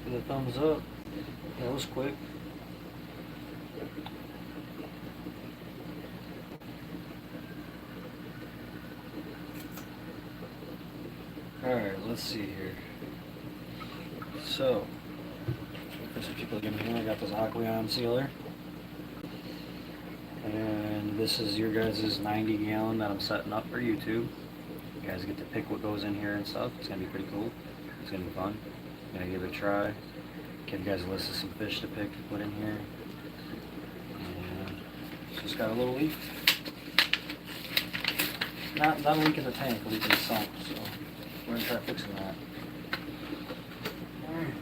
for the thumbs up. That was quick. Alright, let's see here. So, for some people getting here, I got this aquarium sealer. And this is your guys' 90 gallon that I'm setting up for YouTube. You guys get to pick what goes in here and stuff. It's going to be pretty cool. It's going to be fun. I'm going to give it a try. Give you guys a list of some fish to pick to put in here. And it's just got a little leak. Not a leak in the tank, a leak in the sump. So we're going to try fixing that. Alright.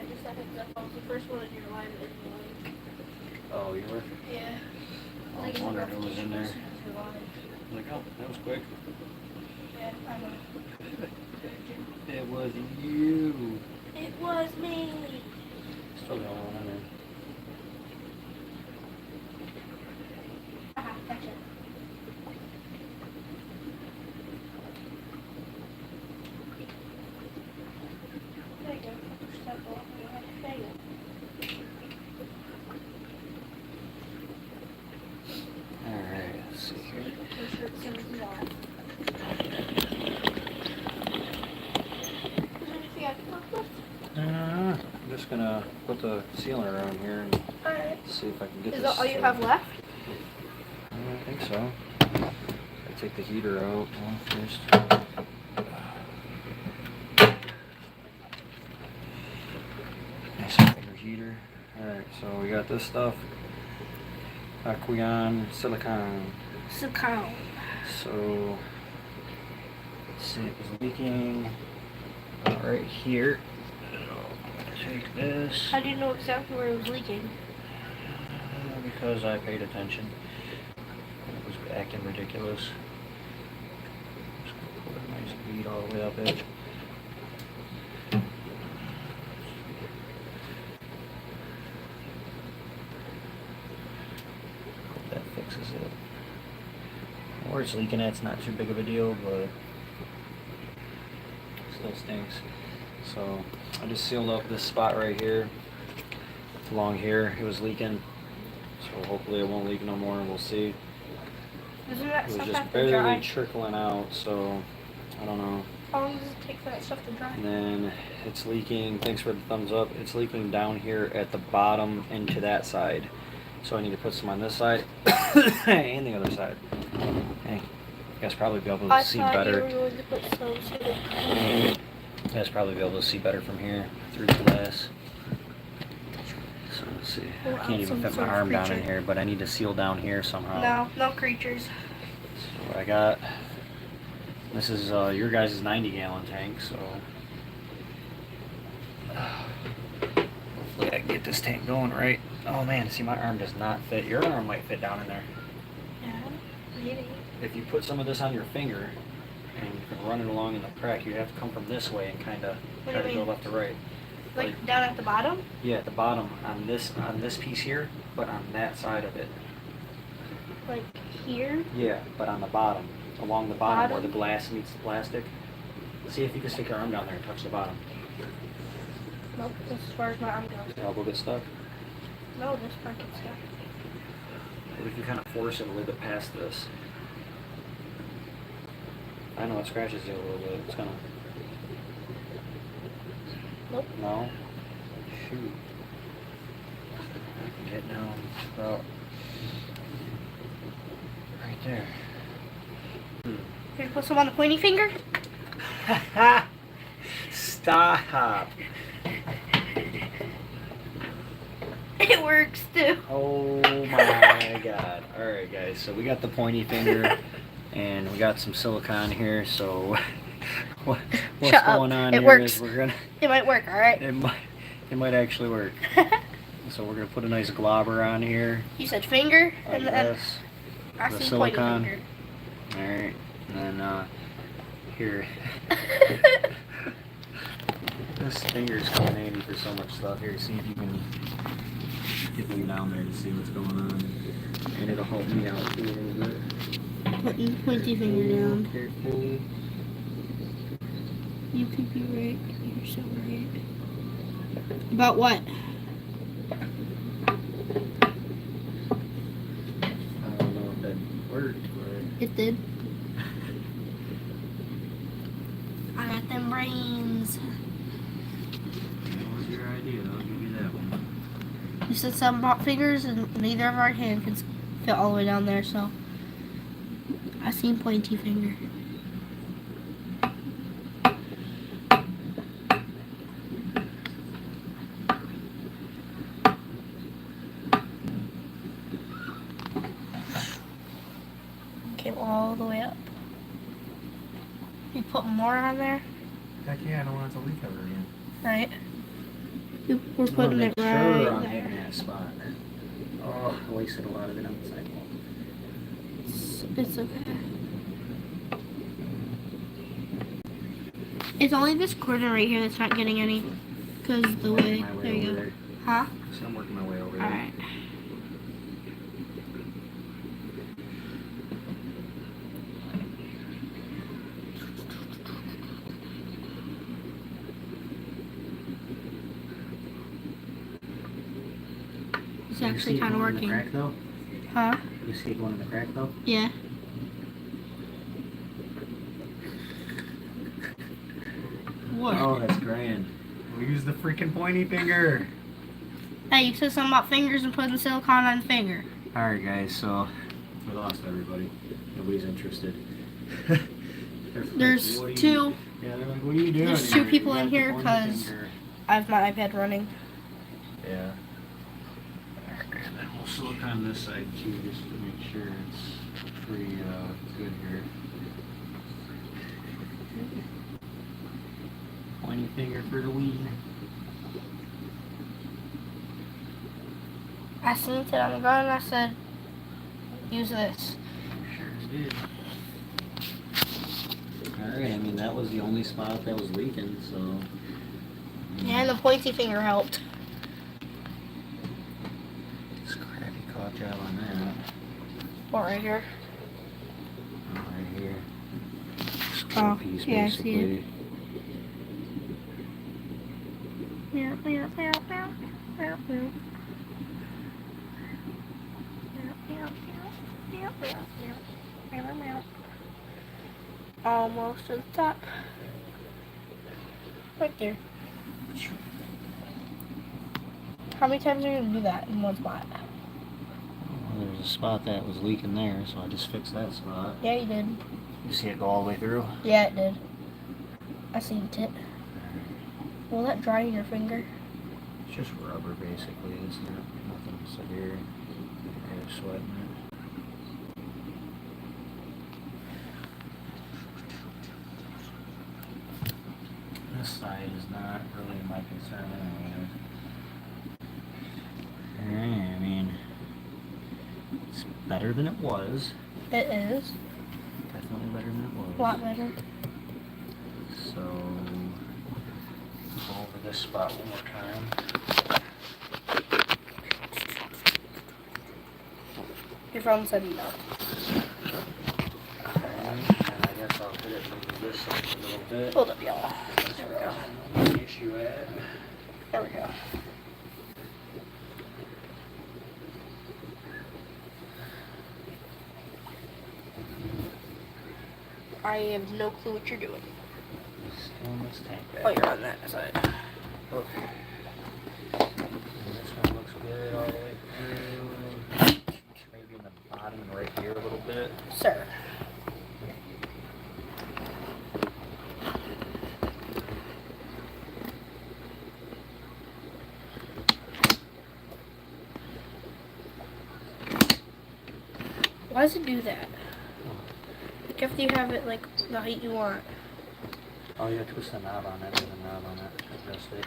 Just a heads up, I was the first one in your line in the lake. Oh, you were? Yeah. I was wondering who was in there. Like, oh, that was quick. Yeah, I know. It was you. It was me. Still the only one in there. Aha, gotcha. There you go. Push that ball off your head. There you go. Alright, let's see here. Push it as soon as you are. Is there anything I can work with? I'm just gonna put the sealer around here and Alright. see if I can get Is this. that all you have left? I think so. I take the heater out first. Nice bigger heater. Alright, so we got this stuff. Aquarium silicone. Silicone. So, let's see, it was leaking right here. So, I'm gonna take this. How do you know exactly where it was leaking? Because I paid attention. It was acting ridiculous. Just gonna put a nice bead all the way up it. Hope that fixes it. Where it's leaking at, it's not too big of a deal, but still stinks. So I just sealed up this spot right here. Along here, it was leaking. So hopefully it won't leak no more, we'll see. Doesn't that It was stuff just have to barely dry? trickling out, so I don't know. How long does it take for that stuff to dry? And then it's leaking, thanks for the thumbs up, it's leaking down here at the bottom into that side. So I need to put some on this side and the other side. Hey, you guys probably be able to see better. You were going to put some silicone. You guys probably be able to see better from here through the glass. So let's see. Pull I out can't even some fit my sort of arm down in creature. here, but I need to seal down here somehow. No, no creatures. So what I got, this is your guys' 90 gallon tank, so hopefully I can get this tank going right. Oh man, see my arm does not fit. Your arm might fit down in there. Yeah, maybe. If you put some of this on your finger and run it along in the crack, you have to come from this way and kind of What try do to you go mean? left to right. Like down at the bottom? Yeah, at the bottom on this piece here, but on that side of it. Like here? Yeah, but on the bottom, along the bottom where the Bottom? glass meets the plastic. See if you can stick your arm down there and touch the bottom. Nope, that's as far as my arm goes. The elbow gets stuck. No, this part gets stuck. What if you kind of force it a little bit past this? I know it scratches you a little bit. It's gonna. Nope. No. Shoot. I can get down about right there. Here, put some on the pointy finger. Stop. It works too. Oh my god. Alright guys, so we got the pointy finger and we got some silicone here, so what's Shut up. going on It here works. is we're gonna It might work, alright? it might actually work. So we're gonna put a nice globber on here. You said finger? I And then guess. I The see pointy silicone. finger. Alright. And then, here. This finger's coming handy for so much stuff. Here, see if you can get them down there to see what's going on. And it'll help me out too a little bit. Put your pointy finger down. Careful. You could be right. You're so right. About what? I don't know if that worked, but... It did. I got them brains. That was your idea. I'll give you that one. You said something about fingers, and neither of our hand can fit all the way down there, so I seen pointy finger. Came all the way up. You put more on there, Heck yeah, I don't want it to leak ever again. right? We're I wanna putting make it sure right I'm there. hitting that spot. Oh, I wasted a lot of it on the sidewalk. It's okay. It's only this corner right here that's not getting any, because the way. My way There you over go. there. Huh? So I'm working my way over there. Alright. It's actually kind of working. Crack though? Huh? You see it going in the crack though? Yeah. What? Oh, that's grand. We use the freaking pointy finger. Hey, you said something about fingers and putting silicone on the finger. Alright guys, so we lost everybody. Nobody's interested. There's two. Yeah, they're like, what are you doing? There's two people You in got the here pointy 'cause- finger. I have my iPad running. Yeah. And then we'll still look on this side too, just to make sure it's pretty good here. Pointy finger for the weed. I seen it on the ground and I said, use this. Sure did. Alright, I mean that was the only spot that was leaking, so. Yeah, and the pointy finger helped. This crappy caught job on that. What, right here? Oh, right here. Oh, Piece, yeah, I see it. basically. Meow, meow, meow, meow, meow, meow. Almost to the top. Right there. How many times are you gonna do that in one spot? Well, there's a spot that was leaking there, so I just fixed that spot. Yeah, you did. You see it go all the way through? Yeah, it did. I seen it. Will that dry in your finger? It's just rubber, basically. It's not nothing severe. You're sweating it. This side is not really my concern anyway. I mean, it's better than it was. It is. Definitely better than it was. A lot better. So, go over this spot one more time. Your phone said no. Okay, and I guess I'll hit it from this side a little bit. Hold up, y'all. There we go. Where's the issue at? There we go. I have no clue what you're doing. Still in this tank back. Oh, you're on that side. Okay. And this one looks good all the way through. Maybe in the bottom and right here a little bit. Sir. Why does it do that? Like after you have it like the height you want. Oh, yeah, twist the knob on it. There's a knob on it. Adjust it.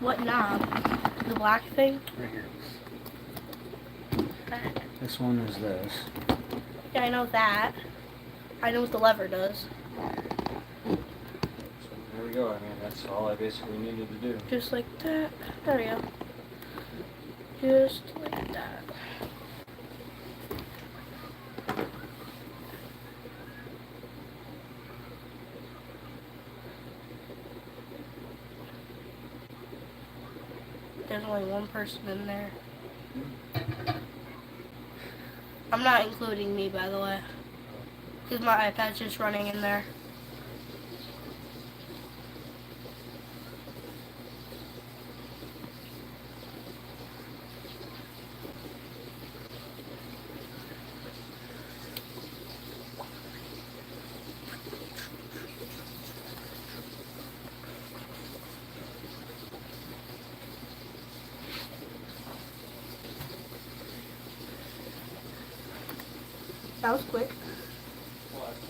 What knob? The black thing? Right here. This one is this. Yeah, I know that. I know what the lever does. So there we go. I mean, that's all I basically needed to do. Just like that. There we go. Just like that. There's only one person in there. I'm not including me, by the way. Because my iPad's just running in there. That was quick.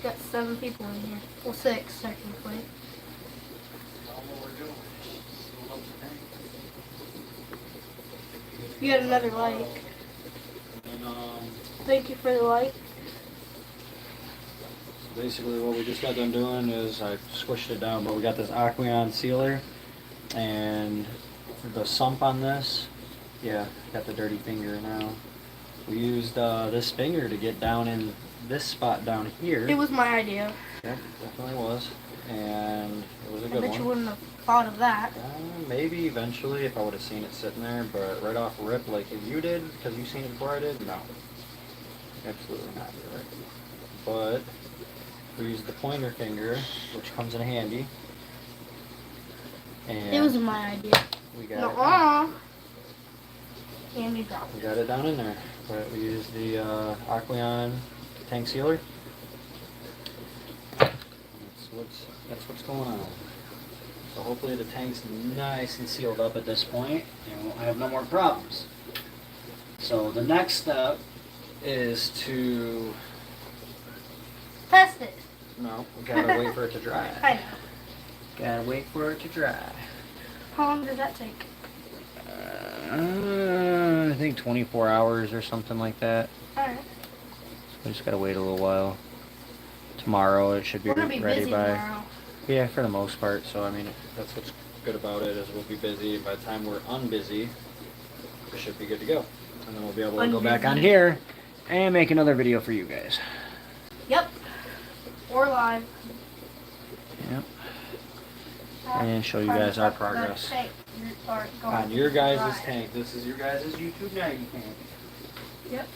Got 7 people in here. Well, 6 technically. You got another like. Thank you for the like. Basically what we just got done doing is I squished it down, but we got this aquarium sealer and the sump on this. Yeah, got the dirty finger now. We used this finger to get down in this spot down here. It was my idea. Yep, definitely was. And it was a good I bet one. you wouldn't have thought of that. Maybe eventually if I would have seen it sitting there, but right off rip like you did, because you seen it before I did, no. Absolutely not, you're right. But we used the pointer finger, which comes in handy. And It was my idea. we got Nuh-uh. And you dropped we it. got it down in there. But we used the Aqueon tank sealer. That's what's going on. So hopefully the tank's nice and sealed up at this point, and we'll have no more problems. So the next step is to Test it. no, we gotta wait for it to dry. I know. Gotta wait for it to dry. How long did that take? I think 24 hours or something like that. Alright. We just gotta wait a little while. Tomorrow it should be We're gonna be ready busy by. tomorrow. Yeah, for the most part. So I mean, that's what's good about it is we'll be busy. By the time we're unbusy, we should be good to go, and then we'll be able to go back on here and make another video for you guys. Yep. Or live. Yep. And show you guys our progress on your guys' tank. This is your guys' YouTube 90 tank. Yep.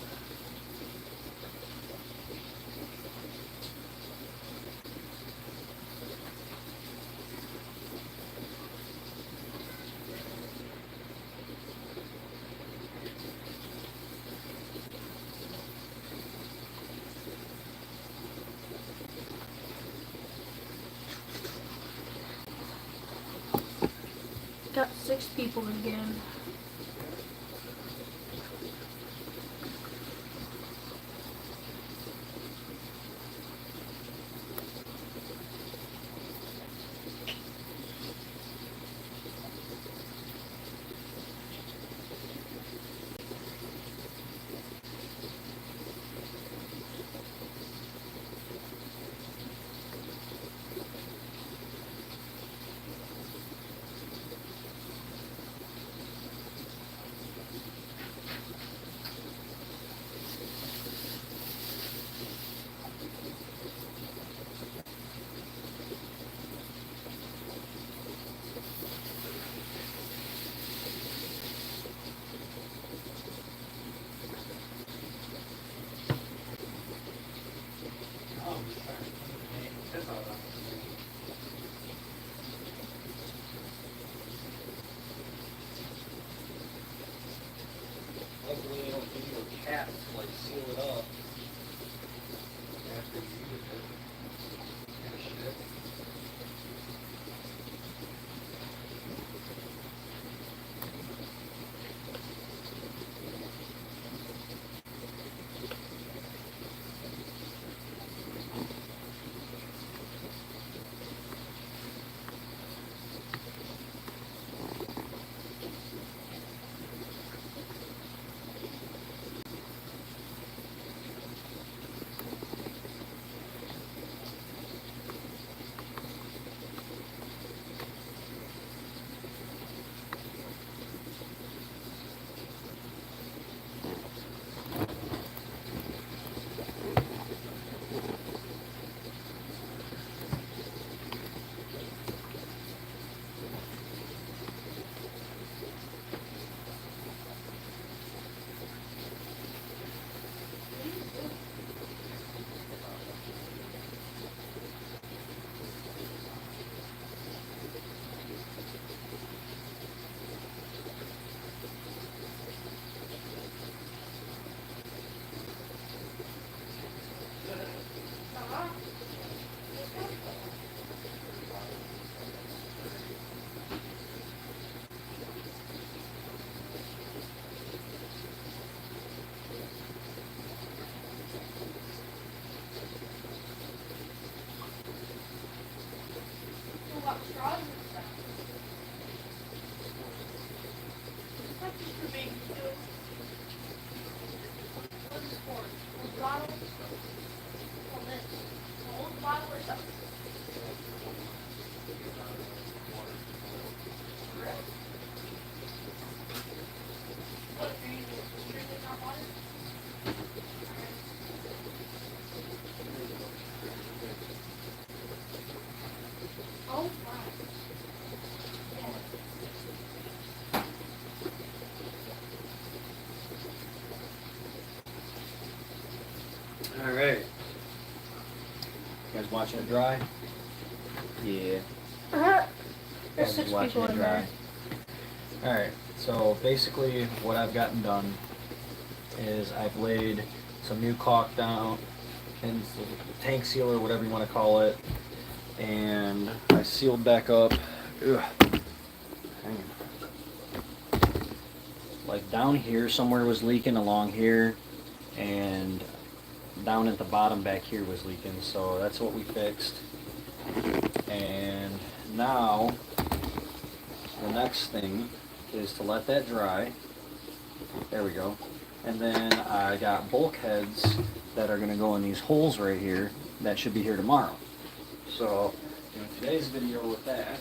Got 6 people again. guys watching it dry? Yeah. There's Guys 6 watching people it in dry. there. Alright, so basically what I've gotten done is I've laid some new caulk down and tank sealer, whatever you want to call it, and I sealed back up. Ugh. Hang on. Like down here somewhere was leaking along here, and down at the bottom back here was leaking, so that's what we fixed. And now the next thing is to let that dry. There we go. And then I got bulkheads that are going to go in these holes right here that should be here tomorrow. So in today's video with that,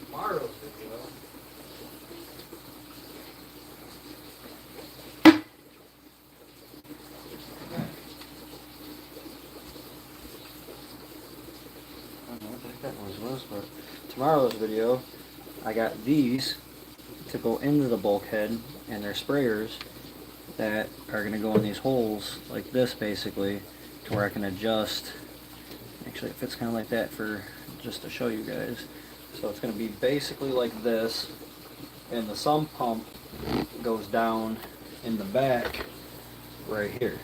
tomorrow's video, I don't know what the heck that noise was, but tomorrow's video, I got these to go into the bulkhead, and they're sprayers that are going to go in these holes like this basically, to where I can adjust. Actually, it fits kind of like that for just to show you guys. So it's going to be basically like this, and the sump pump goes down in the back right here,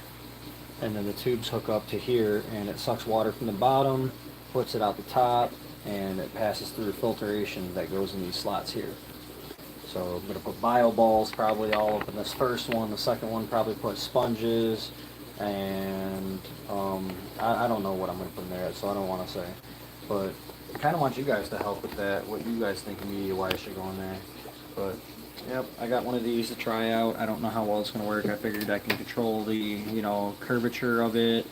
and then the tubes hook up to here, and it sucks water from the bottom, puts it out the top, and it passes through filtration that goes in these slots here. So I'm going to put bio balls probably all up in this first one. The second one probably put sponges, and I don't know what I'm going to put in there, so I don't want to say. But I kind of want you guys to help with that, what you guys think media-wise should go in there. But yep, I got one of these to try out. I don't know how well it's going to work. I figured I can control the, you know, curvature of it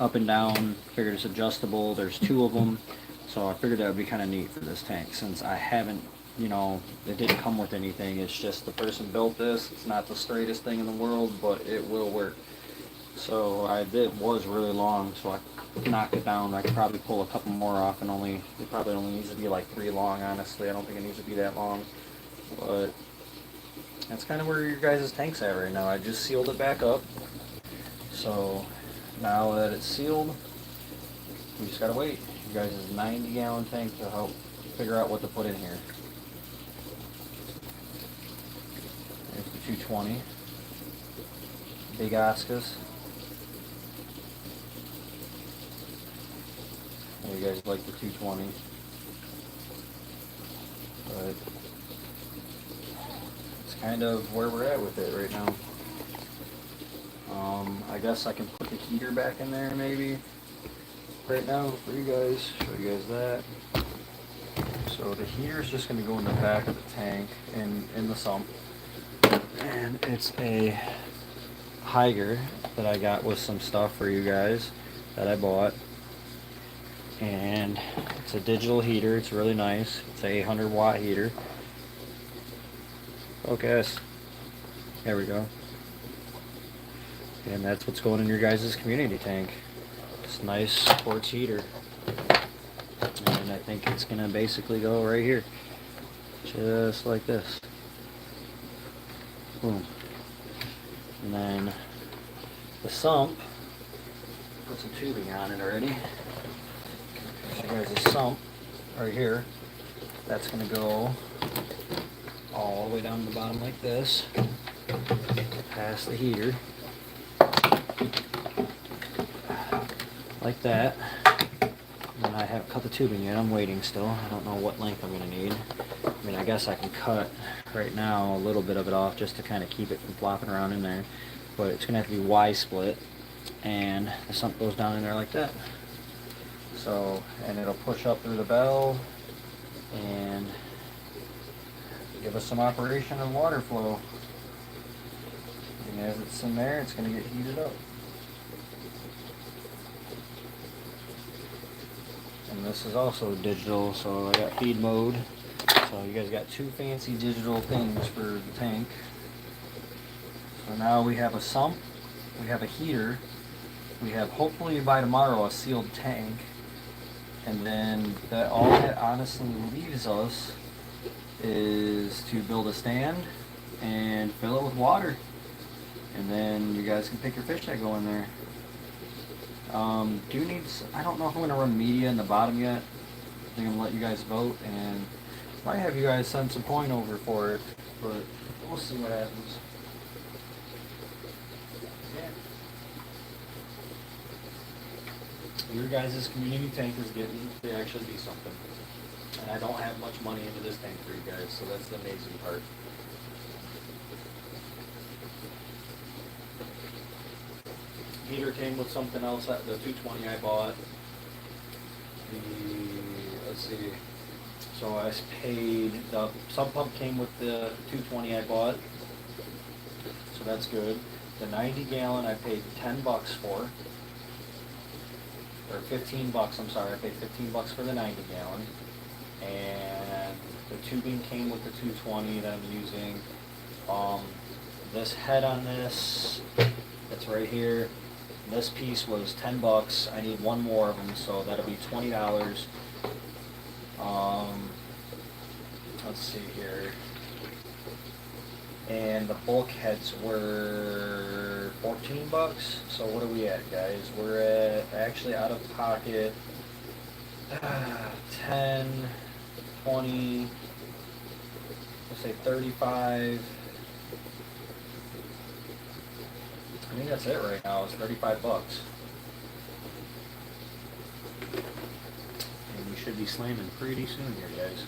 up and down. Figured it's adjustable. There's 2 of them. So I figured that would be kind of neat for this tank, since I haven't, you know, it didn't come with anything. It's just the person built this. It's not the straightest thing in the world, but it will work. So it was really long, so I knocked it down. I could probably pull a couple more off, and it probably only needs to be like 3 long, honestly. I don't think it needs to be that long. But that's kind of where your guys' tank's at right now. I just sealed it back up. So now that it's sealed, we just gotta wait. You guys' 90-gallon tank to help figure out what to put in here. There's the 220. Big Oscars. You guys like the 220. But it's kind of where we're at with it right now. I guess I can put the heater back in there maybe right now for you guys. Show you guys that. So the heater is just going to go in the back of the tank in the sump. And it's a Higer that I got with some stuff for you guys that I bought. And it's a digital heater. It's really nice. It's a 800-watt heater. Focus. There we go. And that's what's going in your guys' community tank. This nice quartz heater. And I think it's going to basically go right here. Just like this. Boom. And then the sump, put some tubing on it already. So there's a sump right here. That's going to go all the way down to the bottom like this, past the heater, like that. And I haven't cut the tubing yet. I'm waiting still. I don't know what length I'm going to need. I mean, I guess I can cut right now a little bit of it off just to kind of keep it from flopping around in there. But it's going to have to be Y-split, and the sump goes down in there like that. So, and it'll push up through the bell and give us some operation and water flow. And as it's in there, it's going to get heated up. And this is also digital, so I got feed mode. So you guys got 2 fancy digital things for the tank. So now we have a sump, we have a heater, we have hopefully by tomorrow a sealed tank, and then all that honestly leaves us is to build a stand and fill it with water, and then you guys can pick your fish that go in there. I don't know if I'm going to run media in the bottom yet. I think I'm going to let you guys vote, and might have you guys send some coin over for it, but we'll see what happens. Yeah. Your guys' community tank is getting to actually be something. And I don't have much money into this tank for you guys, so that's the amazing part. Heater came with something else, the 220 I bought. Let's see, so I paid, the sub pump came with the 220 I bought, so that's good. The 90 gallon I paid 10 bucks for, or 15 bucks, I'm sorry, I paid 15 bucks for the 90 gallon. And the tubing came with the 220 that I'm using. This head on this, that's right here. This piece was 10 bucks. I need one more of them, so that'll be $20. Let's see here. And the bulkheads were 14 bucks. So what are we at, guys? We're at, actually out of pocket, 10, 20, let's say 35. I think that's it right now. It's 35 bucks. And we should be slamming pretty soon here, guys.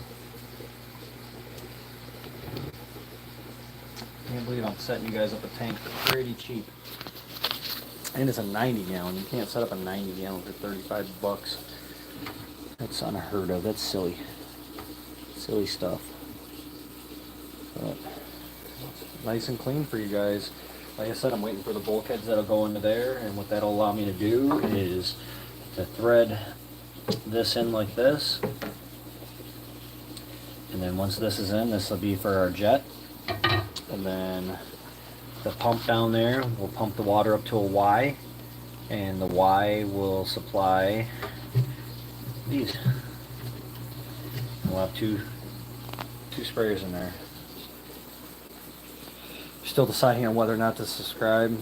I can't believe I'm setting you guys up a tank for pretty cheap. And it's a 90 gallon. You can't set up a 90 gallon for 35 bucks. That's unheard of. That's silly. Silly stuff. But nice and clean for you guys. Like I said, I'm waiting for the bulkheads that'll go into there, and what that'll allow me to do is to thread this in like this. And then once this is in, this will be for our jet. And then the pump down there will pump the water up to a Y, and the Y will supply these. We'll have two sprayers in there. Still deciding on whether or not to subscribe.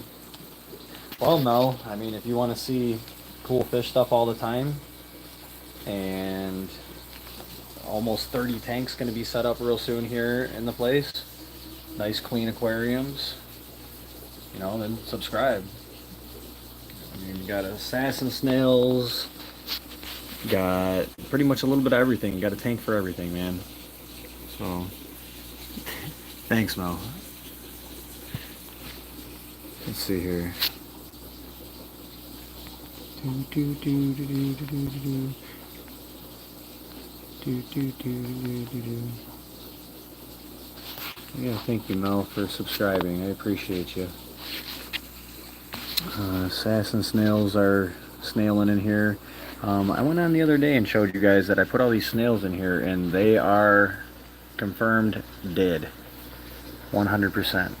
Well, no. I mean, if you want to see cool fish stuff all the time, and almost 30 tanks going to be set up real soon here in the place, nice clean aquariums, you know, then subscribe. I mean, you got assassin snails, got pretty much a little bit of everything. You got a tank for everything, man. So, thanks, Mel. Let's see here. Yeah, thank you, Mel, for subscribing. I appreciate you. Assassin snails are snailing in here. I went on the other day and showed you guys that I put all these snails in here, and they are confirmed dead. 100%.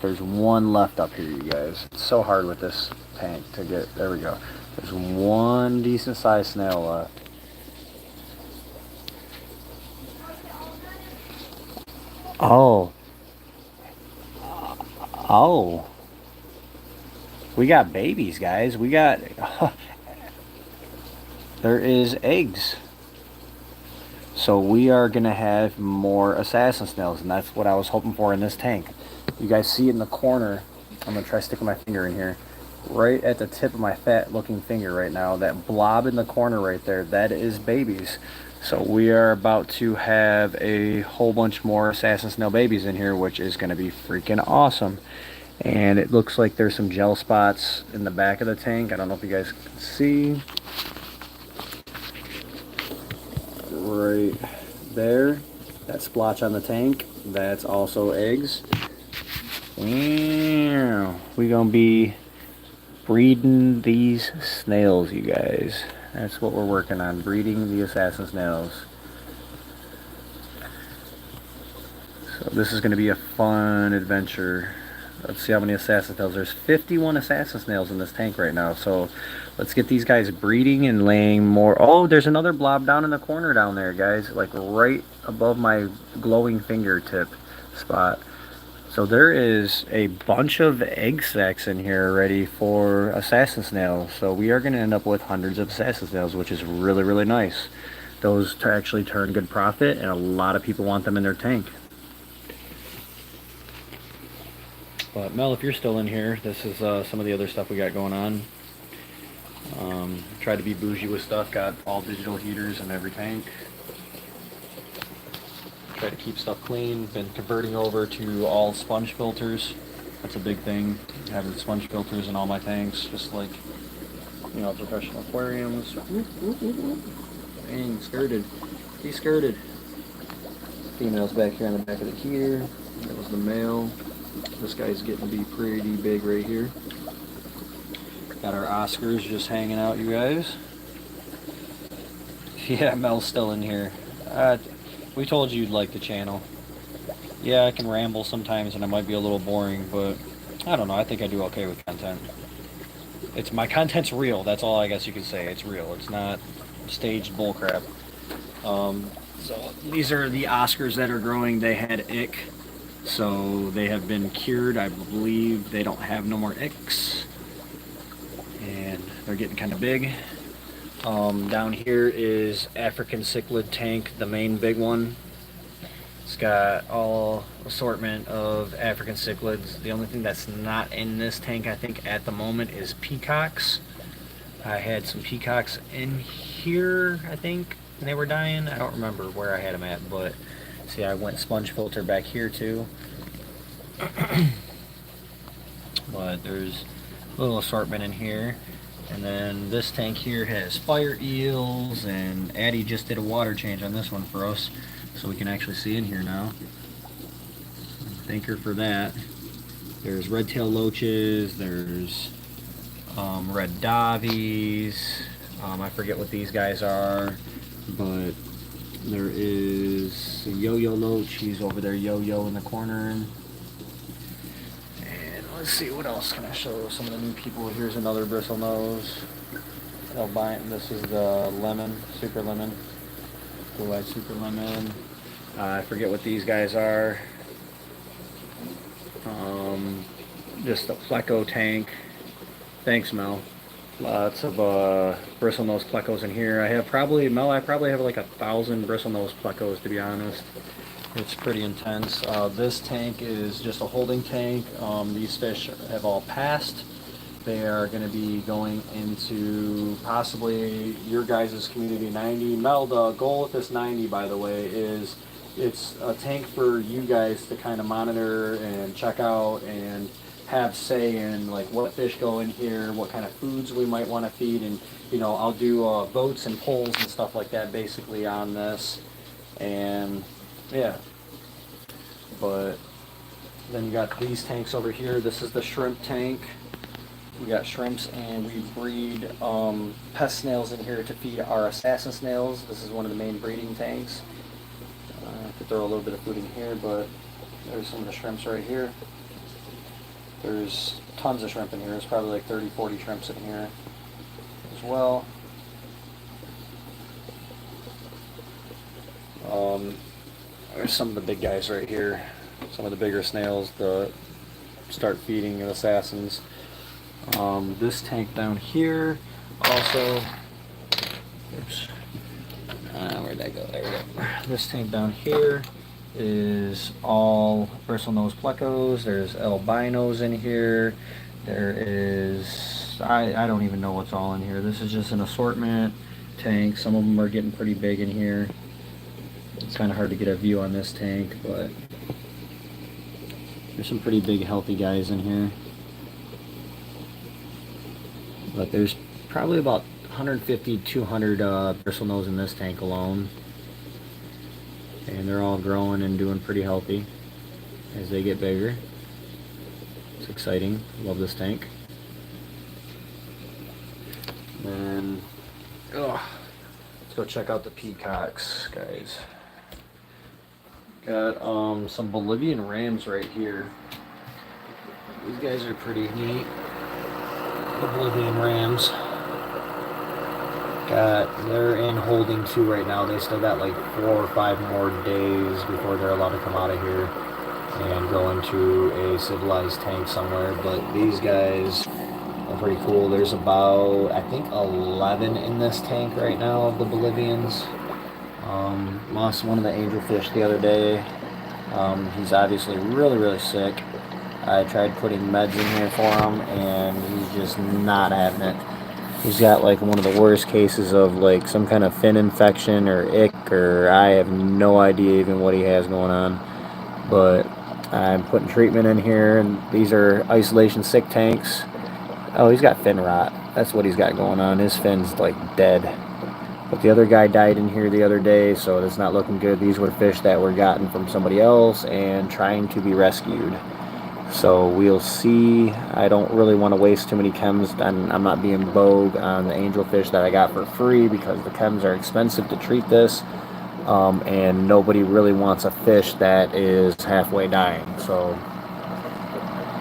There's one left up here, you guys. It's so hard with this tank to get. There we go. There's one decent sized snail left. Oh. Oh. We got babies, guys. We got. There is eggs. So we are going to have more assassin snails, and that's what I was hoping for in this tank. You guys see it in the corner. I'm going to try sticking my finger in here. Right at the tip of my fat looking finger right now, that blob in the corner right there, that is babies. So we are about to have a whole bunch more assassin snail babies in here, which is going to be freaking awesome. And it looks like there's some gel spots in the back of the tank. I don't know if you guys can see. Right there, that splotch on the tank, that's also eggs. We're gonna be breeding these snails, you guys. That's what we're working on, breeding the assassin snails. So this is gonna be a fun adventure. Let's see how many assassin snails. There's 51 assassin snails in this tank right now, so let's get these guys breeding and laying more. Oh, there's another blob down in the corner down there, guys, like right above my glowing fingertip spot. So there is a bunch of egg sacs in here ready for assassin snails. So we are going to end up with hundreds of assassin snails, which is really, really nice. Those actually turn good profit, and a lot of people want them in their tank. But Mel, if you're still in here, this is some of the other stuff we got going on. Tried to be bougie with stuff, got all digital heaters in every tank. Try to keep stuff clean. Been converting over to all sponge filters. That's a big thing, having sponge filters in all my tanks, just like, you know, professional aquariums. Dang, skirted. He's skirted. Female's back here on the back of the heater. That was the male. This guy's getting to be pretty big right here. Got our Oscars just hanging out, you guys. Yeah, Mel's still in here. We told you you'd like the channel. Yeah, I can ramble sometimes and I might be a little boring, but I don't know. I think I do okay with content. My content's real. That's all I guess you can say. It's real. It's not staged bullcrap. So these are the Oscars that are growing. They had ick, so they have been cured. I believe they don't have no more icks, and they're getting kind of big. Down here is African cichlid tank, the main big one. It's got all assortment of African cichlids. The only thing that's not in this tank, I think, at the moment is peacocks. I had some peacocks in here, I think, and they were dying. I don't remember where I had them at, but see, I went sponge filter back here too. But there's a little assortment in here. And then this tank here has fire eels, and Addie just did a water change on this one for us, so we can actually see in here now. Thank her for that. There's red-tailed loaches, there's red davies, I forget what these guys are, but there is a yo-yo loach. He's over there yo-yo in the corner. Let's see, what else can I show some of the new people? Here's another bristlenose. This is the lemon, super lemon. Blue-eyed super lemon. I forget what these guys are. Just a pleco tank. Thanks, Mel. Lots of bristlenose plecos in here. I probably have like 1,000 bristlenose plecos, to be honest. It's pretty intense. This tank is just a holding tank. These fish have all passed. They are going to be going into possibly your guys' community 90. Mel, the goal with this 90, by the way, is it's a tank for you guys to kind of monitor and check out and have say in like what fish go in here, what kind of foods we might want to feed, and you know, I'll do votes and polls and stuff like that basically on this. And yeah, but then you got these tanks over here. This is the shrimp tank. We got shrimps, and we breed pest snails in here to feed our assassin snails. This is one of the main breeding tanks. I could throw a little bit of food in here, but there's some of the shrimps right here. There's tons of shrimp in here. There's probably like 30, 40 shrimps in here as well. There's some of the big guys right here. Some of the bigger snails to start feeding assassins. This tank down here also, oops, where'd that go? There we go. This tank down here is all bristlenose plecos. There's albinos in here. There is, I don't even know what's all in here. This is just an assortment tank. Some of them are getting pretty big in here. It's kind of hard to get a view on this tank, but there's some pretty big healthy guys in here. But there's probably about 150, 200 bristlenose in this tank alone. And they're all growing and doing pretty healthy as they get bigger. It's exciting. Love this tank. And let's go check out the peacocks, guys. Got some Bolivian rams right here. These guys are pretty neat. The Bolivian rams. They're in holding too right now. They still got like 4 or 5 more days before they're allowed to come out of here. and go into a civilized tank somewhere. But these guys are pretty cool. There's about, I think, 11 in this tank right now of the Bolivians. Lost one of the angelfish the other day. He's obviously really sick. I tried putting meds in here for him, and he's just not having it. He's got like one of the worst cases of like some kind of fin infection or ick, or I have no idea even what he has going on. But I'm putting treatment in here, and these are isolation sick tanks. Oh, he's got fin rot. That's what he's got going on. His fin's like dead. But the other guy died in here the other day, so it's not looking good. These were fish that were gotten from somebody else and trying to be rescued. So we'll see. I don't really want to waste too many chems, and I'm not being vogue on the angelfish that I got for free because the chems are expensive to treat this, and nobody really wants a fish that is halfway dying. So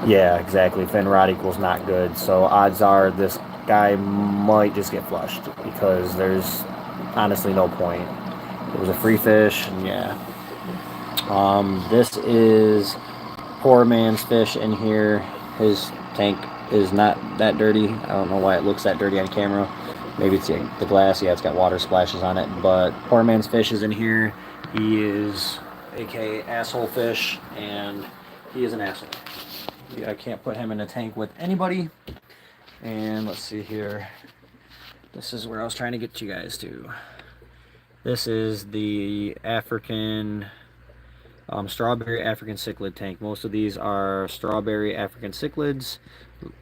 yeah, exactly. Fin rot equals not good. So odds are this guy might just get flushed because there's honestly no point. It was a free fish, and yeah. This is poor man's fish in here. His tank is not that dirty. I don't know why it looks that dirty on camera. Maybe it's the glass. Yeah, it's got water splashes on it. But poor man's fish is in here. He is aka asshole fish, and he is an asshole. I can't put him in a tank with anybody. And let's see here. This is where I was trying to get you guys to. This is the African strawberry African cichlid tank. Most of these are strawberry African cichlids,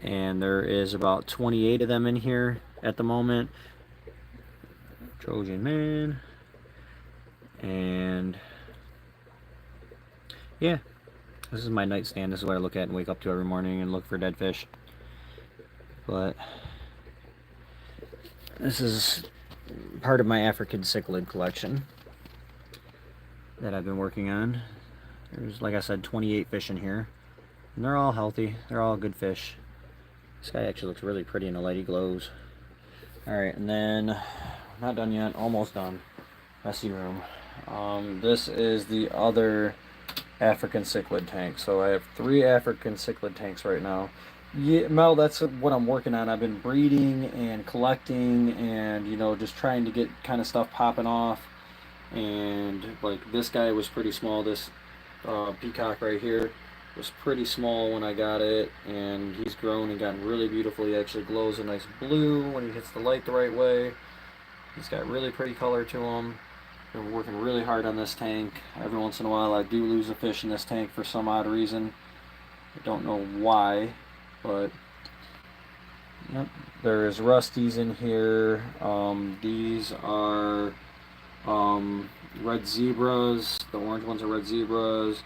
and there is about 28 of them in here at the moment. Trojan man. And yeah, this is my nightstand. This is what I look at and wake up to every morning and look for dead fish. But this is part of my African cichlid collection that I've been working on. There's, like I said, 28 fish in here, and they're all healthy. They're all good fish. This guy actually looks really pretty in the light. He glows. Alright, and then, not done yet, almost done. Messy room. This is the other African cichlid tank. So I have 3 African cichlid tanks right now. Yeah, Mel, that's what I'm working on. I've been breeding and collecting and, you know, just trying to get kind of stuff popping off. And like this guy was pretty small. This peacock right here was pretty small when I got it, and he's grown and gotten really beautiful. He actually glows a nice blue when he hits the light the right way. He's got really pretty color to him. Been working really hard on this tank. Every once in a while I do lose a fish in this tank for some odd reason. I don't know why, but yep, there's rusties in here. These are red zebras. The orange ones are red zebras.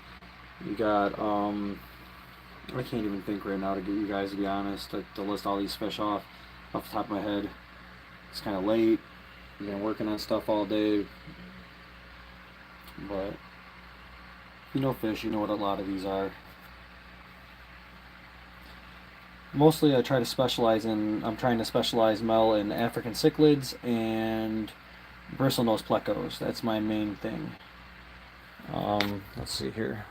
You got I can't even think right now to get you guys, to be honest, to list all these fish off the top of my head. It's kind of late. I've been working on stuff all day, but if you know fish, you know what a lot of these are. Mostly I try to specialize in, I'm trying to specialize, Mel, in African cichlids and bristlenose plecos. That's my main thing. Let's see here.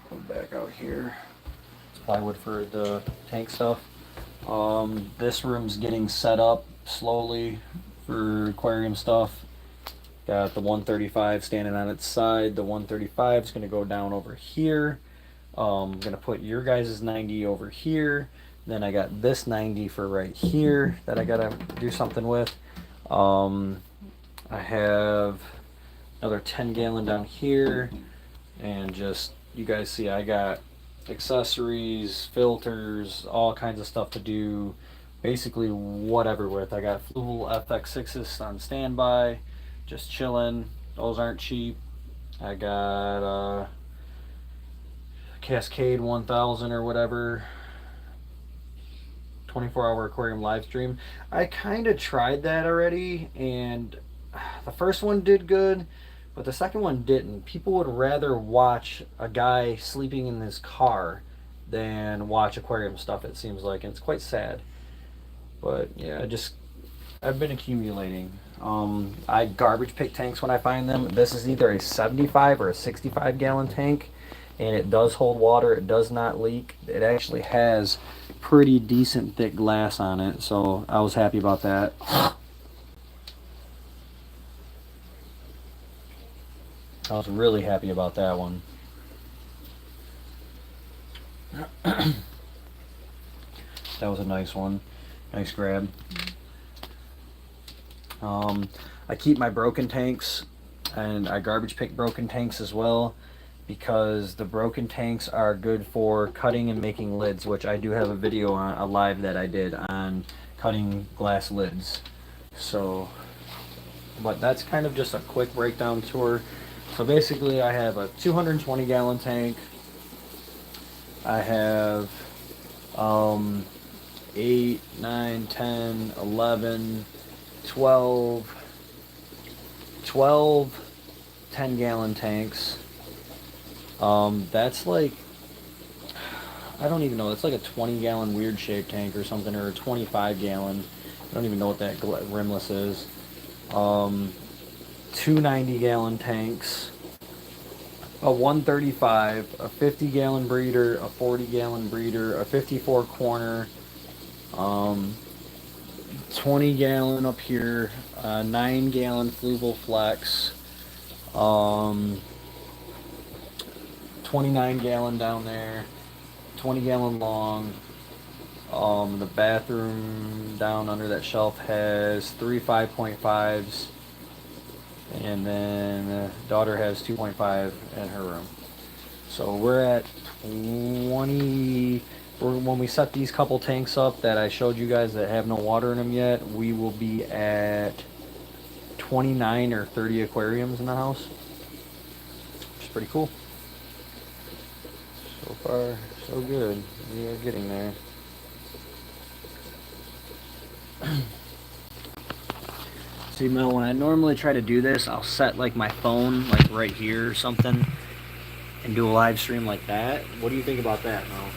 Go back out here. It's plywood for the tank stuff. This room's getting set up slowly for aquarium stuff. Got the 135 standing on its side. The 135 is going to go down over here. I'm going to put your guys' 90 over here. Then I got this 90 for right here that I got to do something with. I have another 10 gallon down here. And just, you guys see, I got accessories, filters, all kinds of stuff to do basically whatever with. I got Fluval FX6s on standby, just chilling. Those aren't cheap. I got Cascade 1000 or whatever, 24-hour aquarium live stream. I kind of tried that already, and the first one did good, but the second one didn't. People would rather watch a guy sleeping in his car than watch aquarium stuff, it seems like, and it's quite sad. But yeah, I've been accumulating. I garbage pick tanks when I find them. This is either a 75 or a 65 gallon tank, and it does hold water. It does not leak. It actually has pretty decent thick glass on it, so I was happy about that. I was really happy about that one. That was a nice one. Nice grab. I keep my broken tanks, and I garbage pick broken tanks as well, because the broken tanks are good for cutting and making lids, which I do have a video on, a live that I did on cutting glass lids. So, but that's kind of just a quick breakdown tour. So basically I have a 220 gallon tank. I have 8, 9, 10, 11, 12, 10 gallon tanks. That's like, I don't even know, it's like a 20 gallon weird shaped tank or something, or a 25 gallon. I don't even know what that rimless is. 2 90 gallon tanks, a 135, a 50 gallon breeder, a 40 gallon breeder, a 54 corner, 20 gallon up here, 9 gallon Fluval Flex, 29 gallon down there, 20 gallon long. The bathroom down under that shelf has 3 5.5s, and then daughter has 2.5 in her room. So we're at 20. When we set these couple tanks up that I showed you guys that have no water in them yet, we will be at 29 or 30 aquariums in the house, which is pretty cool. So far, so good. We are getting there. See, Mel, when I normally try to do this, I'll set like my phone like right here or something and do a live stream like that. What do you think about that, Mel?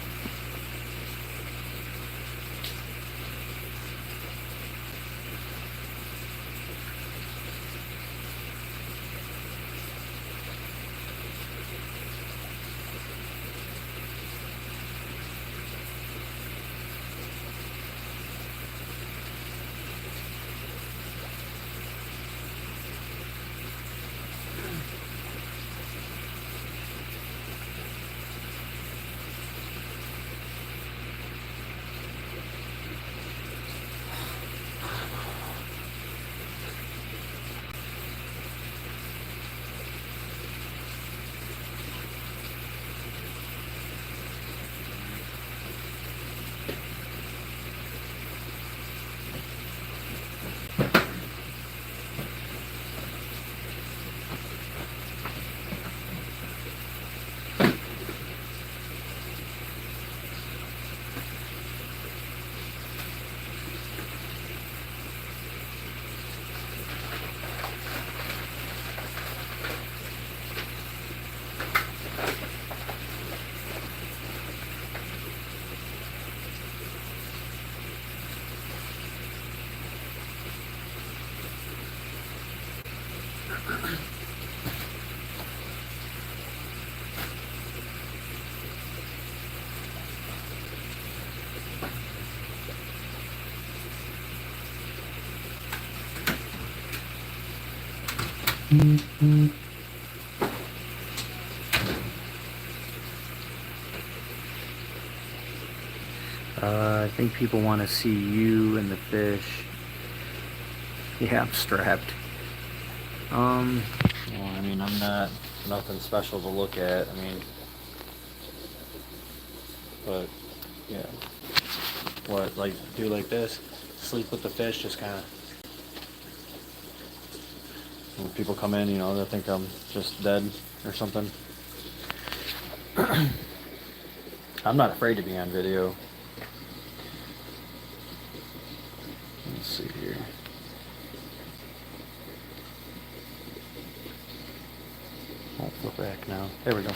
I think people want to see you and the fish. Yeah, I'm strapped. Well, I mean, I'm not nothing special to look at. I mean, but yeah, what, like do like this, sleep with the fish, just kind of. When people come in, you know, they think I'm just dead or something. I'm not afraid to be on video. Let's see here. Won't flip back now. There we go.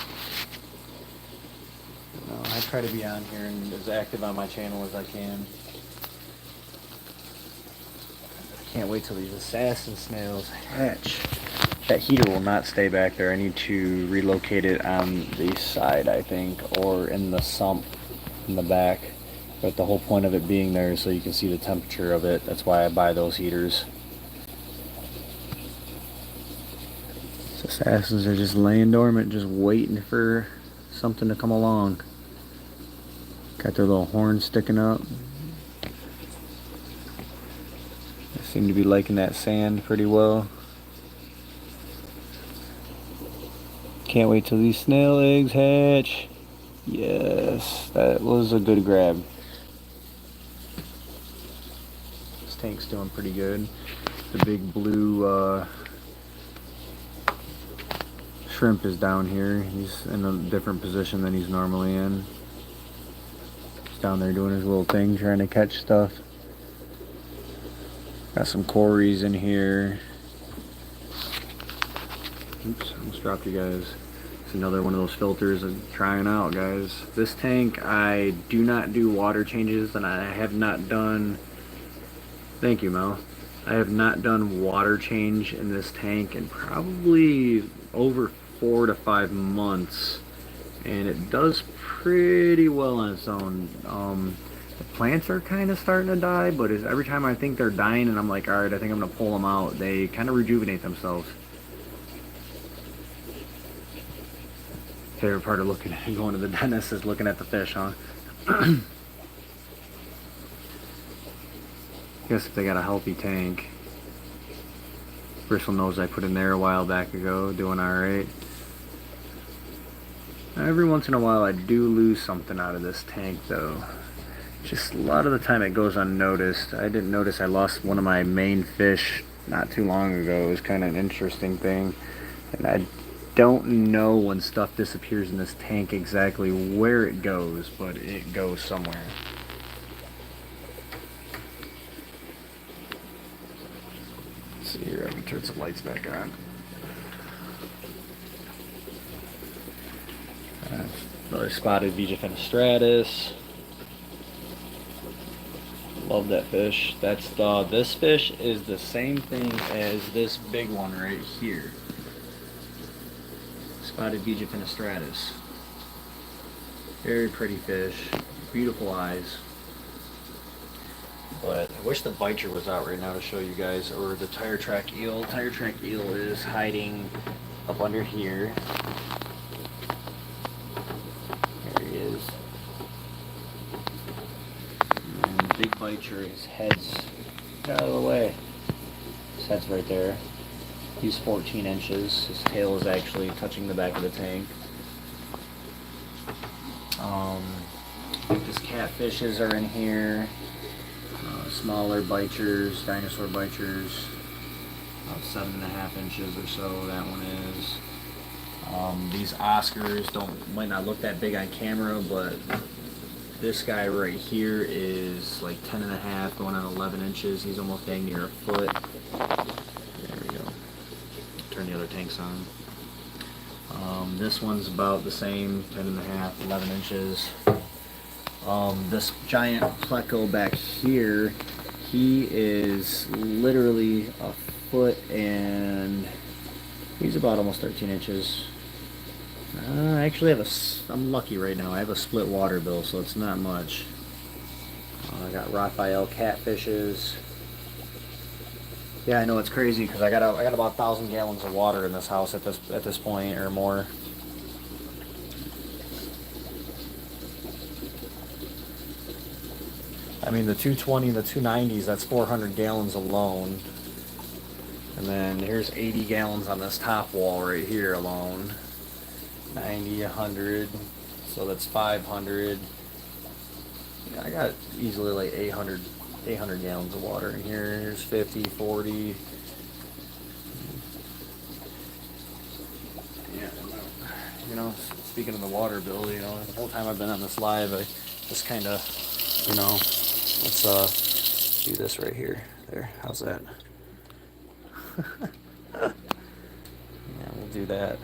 No, I try to be on here and as active on my channel as I can. Can't wait till these assassin snails hatch. That heater will not stay back there. I need to relocate it on the side, I think, or in the sump in the back. But the whole point of it being there is so you can see the temperature of it. That's why I buy those heaters. So assassins are just laying dormant, just waiting for something to come along. Got their little horns sticking up. They seem to be liking that sand pretty well. Can't wait till these snail eggs hatch. Yes, that was a good grab. This tank's doing pretty good. The big blue shrimp is down here. He's in a different position than he's normally in. He's down there doing his little thing, trying to catch stuff. Got some cories in here. Oops, almost dropped you guys. It's another one of those filters I'm trying out, guys. This tank, I do not do water changes, and I have not done... Thank you, Mel. I have not done water change in this tank in probably over 4 to 5 months, and it does pretty well on its own. The plants are kind of starting to die, but every time I think they're dying and I'm like, alright, I think I'm going to pull them out, they kind of rejuvenate themselves. Favorite part of going to the dentist is looking at the fish, huh? Guess if they got a healthy tank. Bristle knows I put in there a while back ago, doing alright. Every once in a while I do lose something out of this tank though. Just a lot of the time it goes unnoticed. I didn't notice I lost one of my main fish not too long ago. It was kind of an interesting thing. And I don't know when stuff disappears in this tank exactly where it goes, but it goes somewhere. Let's see here, I'm gonna turn some lights back on. Another spotted Vija fenestratus. Love that fish. That's this fish is the same thing as this big one right here. Spotted Vija fenestratus. Very pretty fish. Beautiful eyes. But I wish the biter was out right now to show you guys, or the tire track eel. Tire track eel is hiding up under here. There he is. And the big biter, his head's out of the way. His head's right there. He's 14 inches. His tail is actually touching the back of the tank. His catfishes are in here. Smaller bichers, dinosaur bichers. About 7.5 inches or so, that one is. These Oscars might not look that big on camera, but this guy right here is like 10.5, going on 11 inches. He's almost dang near a foot. There we go. Turn the other tanks on. This one's about the same, 10.5, 11 inches. This giant pleco back here, he is literally a foot and he's about almost 13 inches. I actually I'm lucky right now. I have a split water bill, so it's not much. I got Raphael catfishes. Yeah, I know it's crazy because I got about 1,000 gallons of water in this house at this point or more. I mean, the 220, the 290s, that's 400 gallons alone. And then here's 80 gallons on this top wall right here alone. 90, 100, so that's 500. Yeah, I got easily like 800 gallons of water in here. Here's 50, 40. Yeah, you know, speaking of the water bill, you know, the whole time I've been on this live, I just kind of, you know, let's do this right here. There, how's that? Yeah, we'll do that.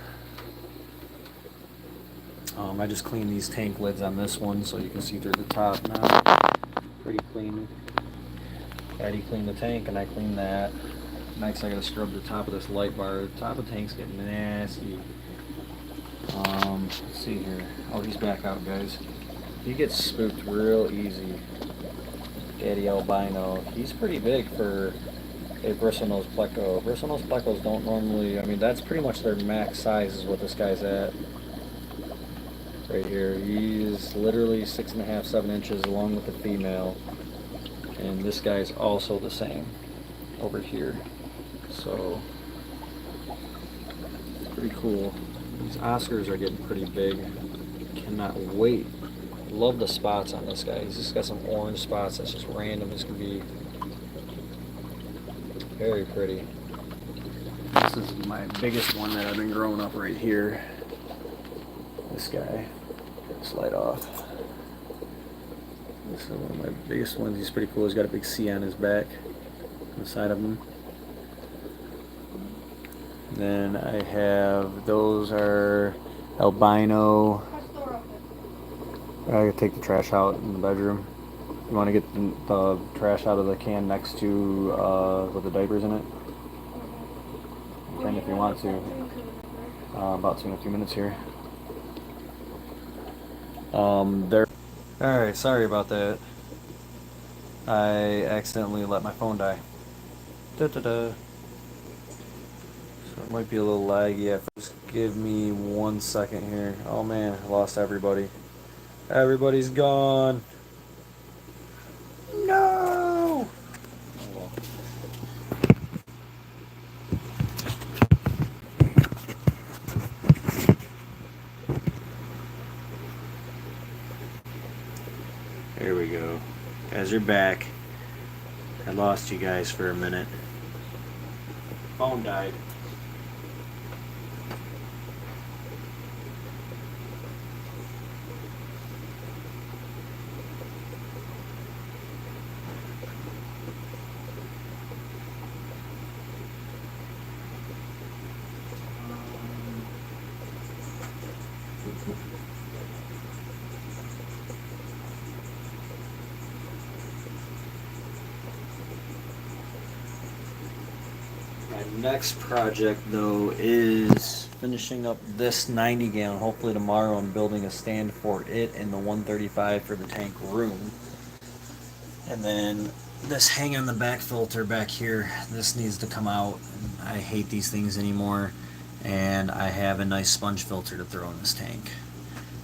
I just cleaned these tank lids on this one so you can see through the top now. Pretty clean. Daddy cleaned the tank and I cleaned that. Next I gotta scrub the top of this light bar. The top of the tank's getting nasty. Let's see here. Oh, he's back out, guys. He gets spooked real easy. Daddy albino. He's pretty big for a bristlenose pleco. Bristlenose plecos don't normally, I mean, that's pretty much their max size is what this guy's at. Right here. He's literally 6.5, 7 inches along with the female. And this guy's also the same over here. So, pretty cool. These Oscars are getting pretty big. Cannot wait. Love the spots on this guy. He's just got some orange spots that's just random as can be. Very pretty. This is my biggest one that I've been growing up right here. This guy. Slide off. This is one of my biggest ones. He's pretty cool. He's got a big C on his back, on the side of him. Then I have, those are albino. I gotta take the trash out in the bedroom. You want to get the trash out of the can next to with the diapers in it? You can if you want to. About in a few minutes here. There. Alright, sorry about that. I accidentally let my phone die. Da-da-da. So it might be a little laggy at first. Give me 1 second here. Oh man, I lost everybody. Everybody's gone. No! Oh, well. There we go. Guys are back. I lost you guys for a minute. Phone died. My next project though is finishing up this 90 gallon. Hopefully tomorrow I'm building a stand for it in the 135 for the tank room. And then this hang on the back filter back here, this needs to come out. I hate these things anymore. And I have a nice sponge filter to throw in this tank.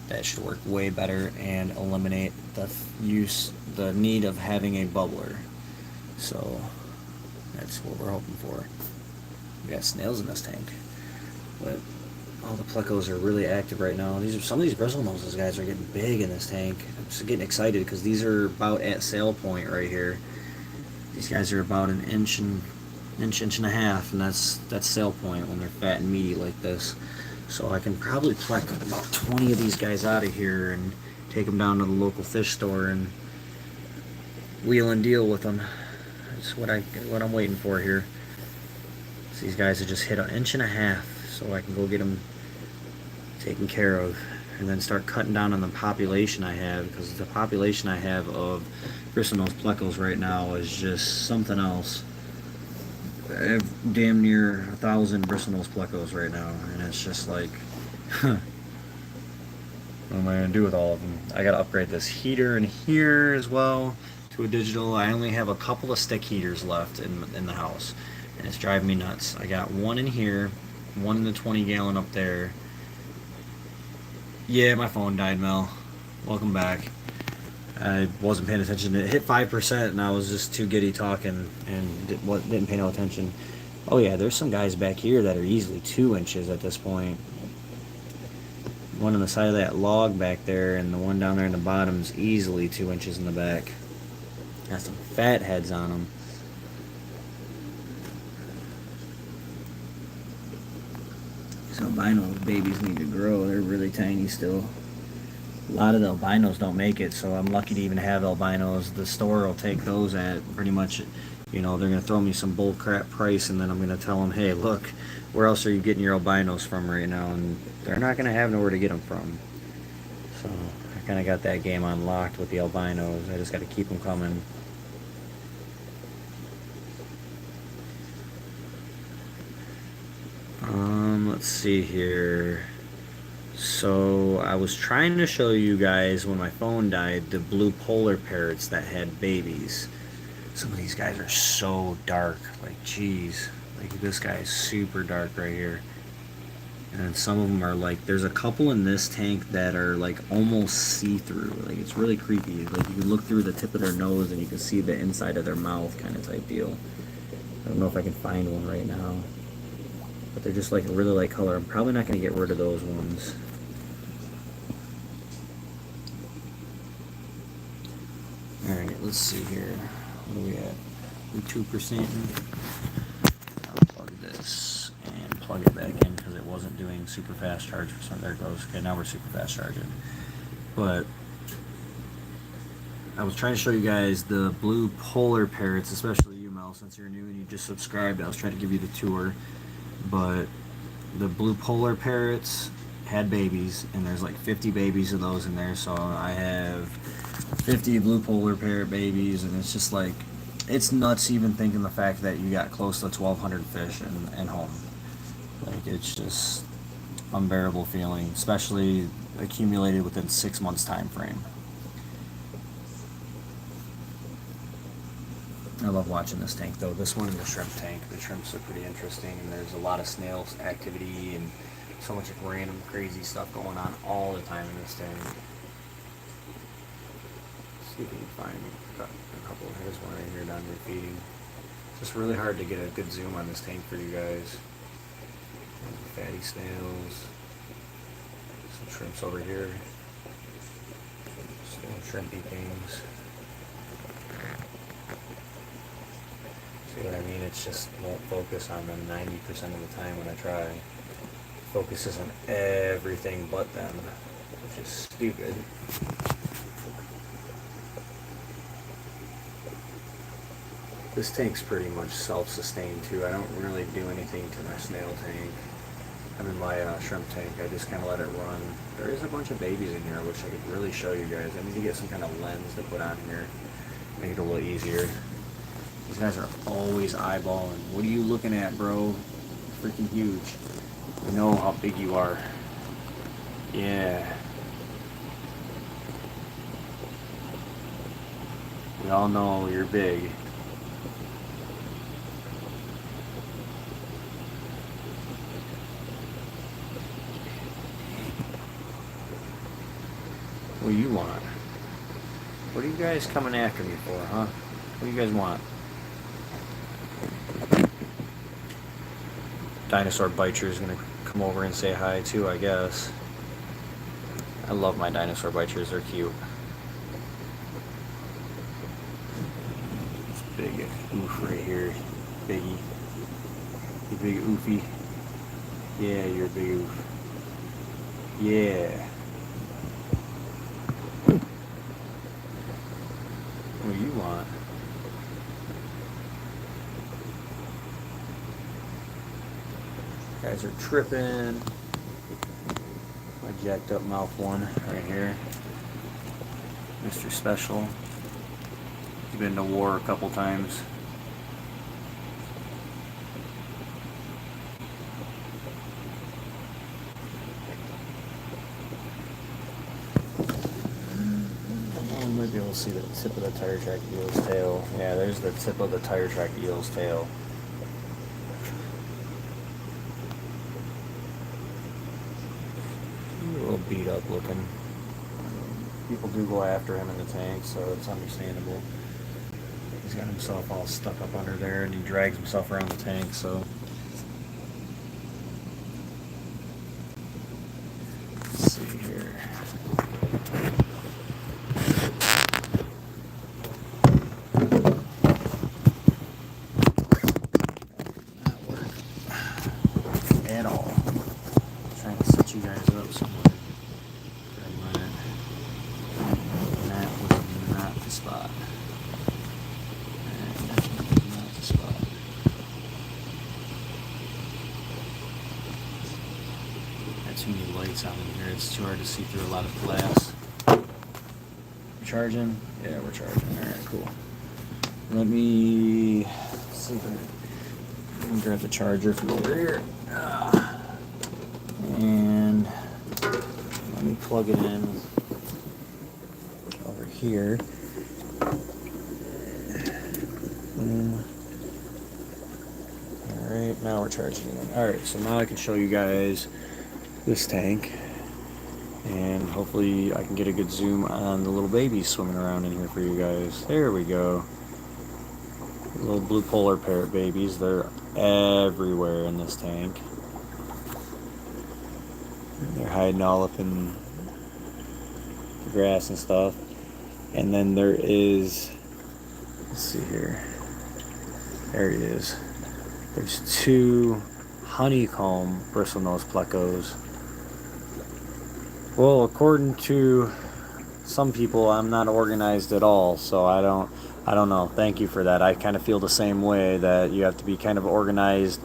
That should work way better and eliminate the need of having a bubbler. So that's what we're hoping for. We got snails in this tank, but all the plecos are really active right now. Some of these bristlenoses guys are getting big in this tank. I'm just getting excited because these are about at sale point right here. These guys are about an inch and a half, and that's sale point when they're fat and meaty like this. So I can probably pluck about 20 of these guys out of here and take them down to the local fish store and wheel and deal with them. That's what I'm waiting for here. So these guys have just hit an inch and a half, so I can go get them taken care of and then start cutting down on the population I have, because the population I have of bristlenose plecos right now is just something else. I have damn near 1,000 bristlenose plecos right now, and it's just like, what am I going to do with all of them? I got to upgrade this heater in here as well to a digital. I only have a couple of stick heaters left in the house, and it's driving me nuts. I got one in here, one in the 20 gallon up there. Yeah, my phone died, Mel. Welcome back. I wasn't paying attention. It hit 5% and I was just too giddy talking and didn't pay no attention. Oh yeah, there's some guys back here that are easily 2 inches at this point. One on the side of that log back there, and the one down there in the bottom is easily 2 inches in the back. Got some fat heads on them. So albino babies need to grow. They're really tiny still. A lot of the albinos don't make it, so I'm lucky to even have albinos. The store will take those at pretty much, you know, they're going to throw me some bull crap price, and then I'm going to tell them, hey, look, where else are you getting your albinos from right now? And they're not going to have nowhere to get them from. So I kind of got that game unlocked with the albinos. I just got to keep them coming. Let's see here. So I was trying to show you guys when my phone died the blue polar parrots that had babies. Some of these guys are so dark, like geez, like this guy is super dark right here. And then some of them are like, there's a couple in this tank that are like almost see-through. Like it's really creepy. Like you can look through the tip of their nose and you can see the inside of their mouth kind of type deal. I don't know if I can find one right now. But they're just like a really light color. I'm probably not going to get rid of those ones. Alright, let's see here. What are we at? We're 2%. I'll plug this and plug it back in because it wasn't doing super fast charge for some. There it goes. Okay, now we're super fast charging. But I was trying to show you guys the blue polar parrots, especially you, Mel, since you're new and you just subscribed. I was trying to give you the tour. But the blue polar parrots had babies, and there's like 50 babies of those in there. So I have 50 blue polar parrot babies, and it's just like, it's nuts even thinking the fact that you got close to 1,200 fish in home. Like, it's just unbearable feeling, especially accumulated within 6 months time frame. I love watching this tank though. This one and the shrimp tank. The shrimps are pretty interesting, and there's a lot of snail activity and so much random crazy stuff going on all the time in this tank. See if we can find a couple. Here's one right here down here feeding. It's just really hard to get a good zoom on this tank for you guys. Fatty snails. Some shrimps over here. Some shrimpy things. See what I mean? It's just won't focus on them 90% of the time when I try. It focuses on everything but them, which is stupid. This tank's pretty much self-sustained too. I don't really do anything to my snail tank. I'm in my shrimp tank. I just kind of let it run. There is a bunch of babies in here, which I could really show you guys. I need to get some kind of lens to put on here, make it a little easier. These guys are always eyeballing. What are you looking at, bro? Freaking huge. You know how big you are. Yeah. We all know you're big. What do you want? What are you guys coming after me for, huh? What do you guys want? Dinosaur Biter is gonna come over and say hi too, I guess. I love my dinosaur biters, they're cute. This big oof right here, biggie. You big oofy. Yeah, you're a big oof. Yeah. What do you want? Guys are tripping. My jacked up mouth one right here. Mr. Special. He's been to war a couple times. Oh, maybe we'll see the tip of the tire track eel's tail. Yeah, there's the tip of the tire track eel's tail. A little beat up looking. People do go after him in the tank, so it's understandable. He's got himself all stuck up under there, and he drags himself around the tank, so. Let's see here. Not work at all. Trying to set you guys up somewhere. And that was not the spot. And that was not the spot. Got too many lights on in here. It's too hard to see through a lot of glass. We're charging? Yeah, we're charging. Alright, cool. Let me see if I can grab the charger from over here. plug it in over here. Alright, now we're charging it. Alright, so now I can show you guys this tank. And hopefully I can get a good zoom on the little babies swimming around in here for you guys. There we go. Little blue polar parrot babies. They're everywhere in this tank. They're hiding all up in the grass and stuff. And then there is, let's see here. There he is. There's 2 honeycomb bristlenose plecos. Well, according to some people, I'm not organized at all, so I don't know. Thank you for that. I kind of feel the same way, that you have to be kind of organized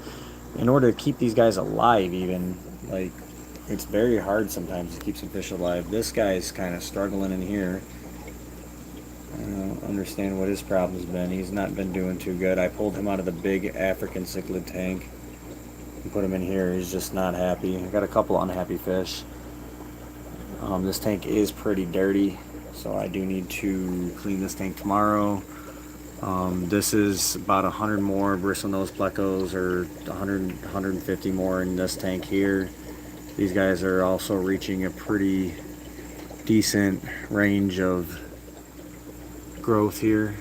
in order to keep these guys alive even. Like, it's very hard sometimes to keep some fish alive. This guy's kind of struggling in here. I don't understand what his problem's been. He's not been doing too good. I pulled him out of the big African cichlid tank and put him in here. He's just not happy. I got a couple unhappy fish. This tank is pretty dirty, so I do need to clean this tank tomorrow. This is about 100 more bristlenose plecos, or 150 more in this tank here. These guys are also reaching a pretty decent range of growth here.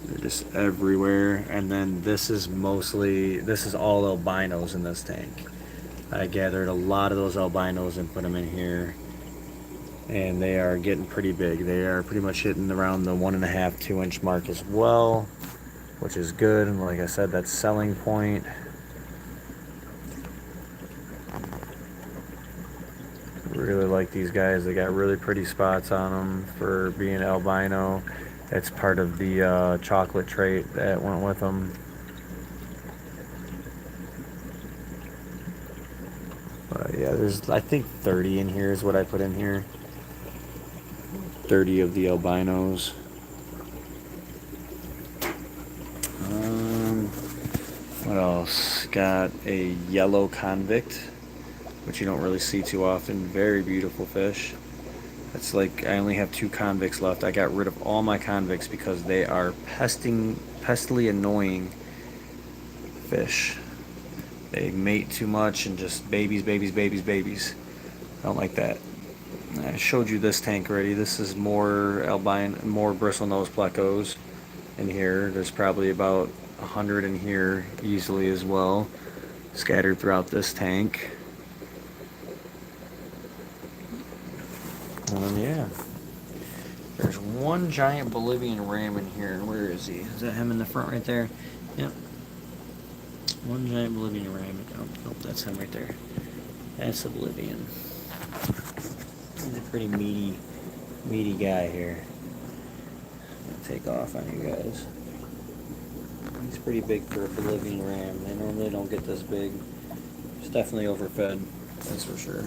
They're just everywhere. And then this is all albinos in this tank. I gathered a lot of those albinos and put them in here, and they are getting pretty big. They are pretty much hitting around the 1.5 to 2 inch mark as well, which is good. And like I said, that's selling point. Really like these guys. They got really pretty spots on them for being albino. It's part of the chocolate trait that went with them. Yeah, there's, I think 30 in here is what I put in here. 30 of the albinos. What else? Got a yellow convict, which you don't really see too often. Very beautiful fish. It's like I only have 2 convicts left. I got rid of all my convicts because they are pestily annoying fish. They mate too much and just babies. I don't like that. I showed you this tank already. This is more bristlenose plecos in here. There's probably about 100 in here easily as well, scattered throughout this tank. Yeah. There's one giant Bolivian ram in here. Where is he? Is that him in the front right there? Yep. One giant Bolivian ram. Oh, that's him right there. That's a Bolivian. He's a pretty meaty guy here. I'm gonna take off on you guys. He's pretty big for a Bolivian ram. They normally don't get this big. It's definitely overfed, that's for sure.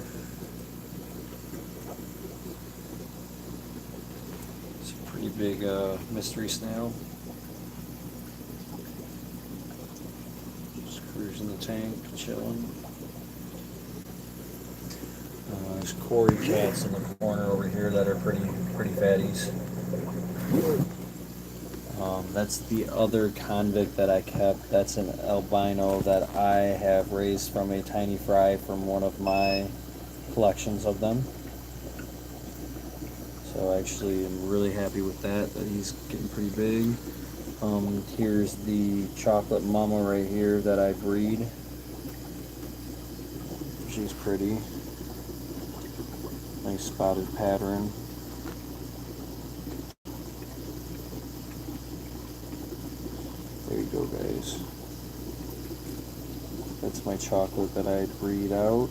It's a pretty big mystery snail. Just cruising the tank, chilling. There's Cory cats in the corner over here that are pretty fatties. That's the other convict that I kept. That's an albino that I have raised from a tiny fry from one of my collections of them. So I actually am really happy with that he's getting pretty big. Here's the chocolate mama right here that I breed. She's pretty. Nice spotted pattern. There you go, guys. That's my chocolate that I breed out.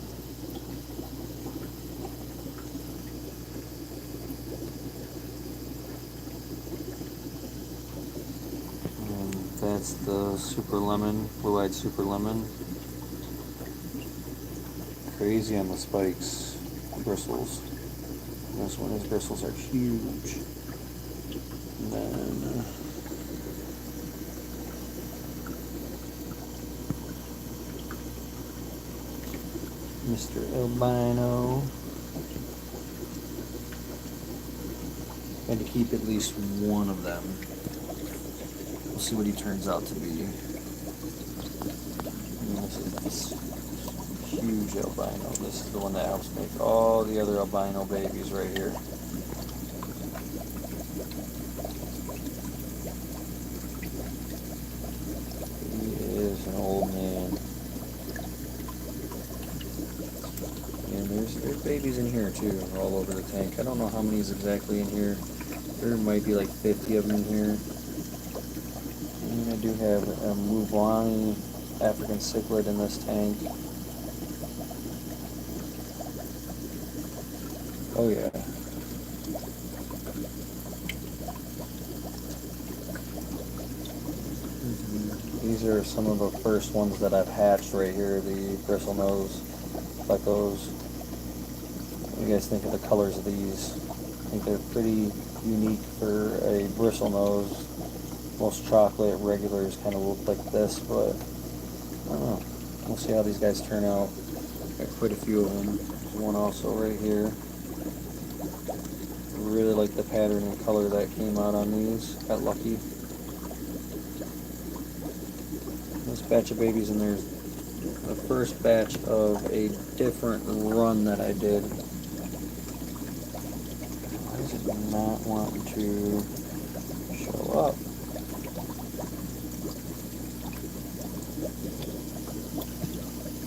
And that's the super lemon, blue-eyed super lemon. Crazy on the spikes, bristles. This one, his bristles are huge. And then Mr. Albino. and to keep at least one of them. We'll see what he turns out to be. And this is this huge albino. This is the one that helps make all the other albino babies right here. He is an old man. And there's babies in here too, all over the tank. I don't know how many is exactly in here. There might be like 50 of them in here. And I do have a Muvani African cichlid in this tank. Oh yeah. These are some of the first ones that I've hatched right here, the bristlenose fleckos. What do you guys think of the colors of these? I think they're pretty unique for a bristlenose. Most chocolate regulars kind of look like this, but I don't know. We'll see how these guys turn out. Got quite a few of them. There's one also right here. Really like the pattern and color that came out on these. Got lucky. This batch of babies in there is the first batch of a different run that I did. Why is it not wanting to show up?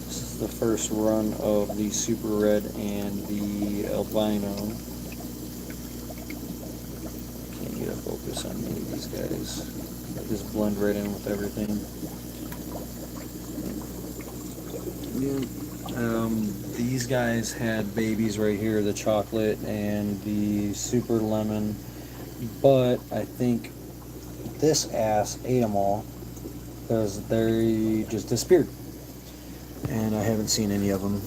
This is the first run of the super red and the albino. Can't get a focus on any of these guys. They just blend right in with everything. These guys had babies right here, the chocolate and the super lemon, but I think this ass ate them all because they just disappeared, and I haven't seen any of them,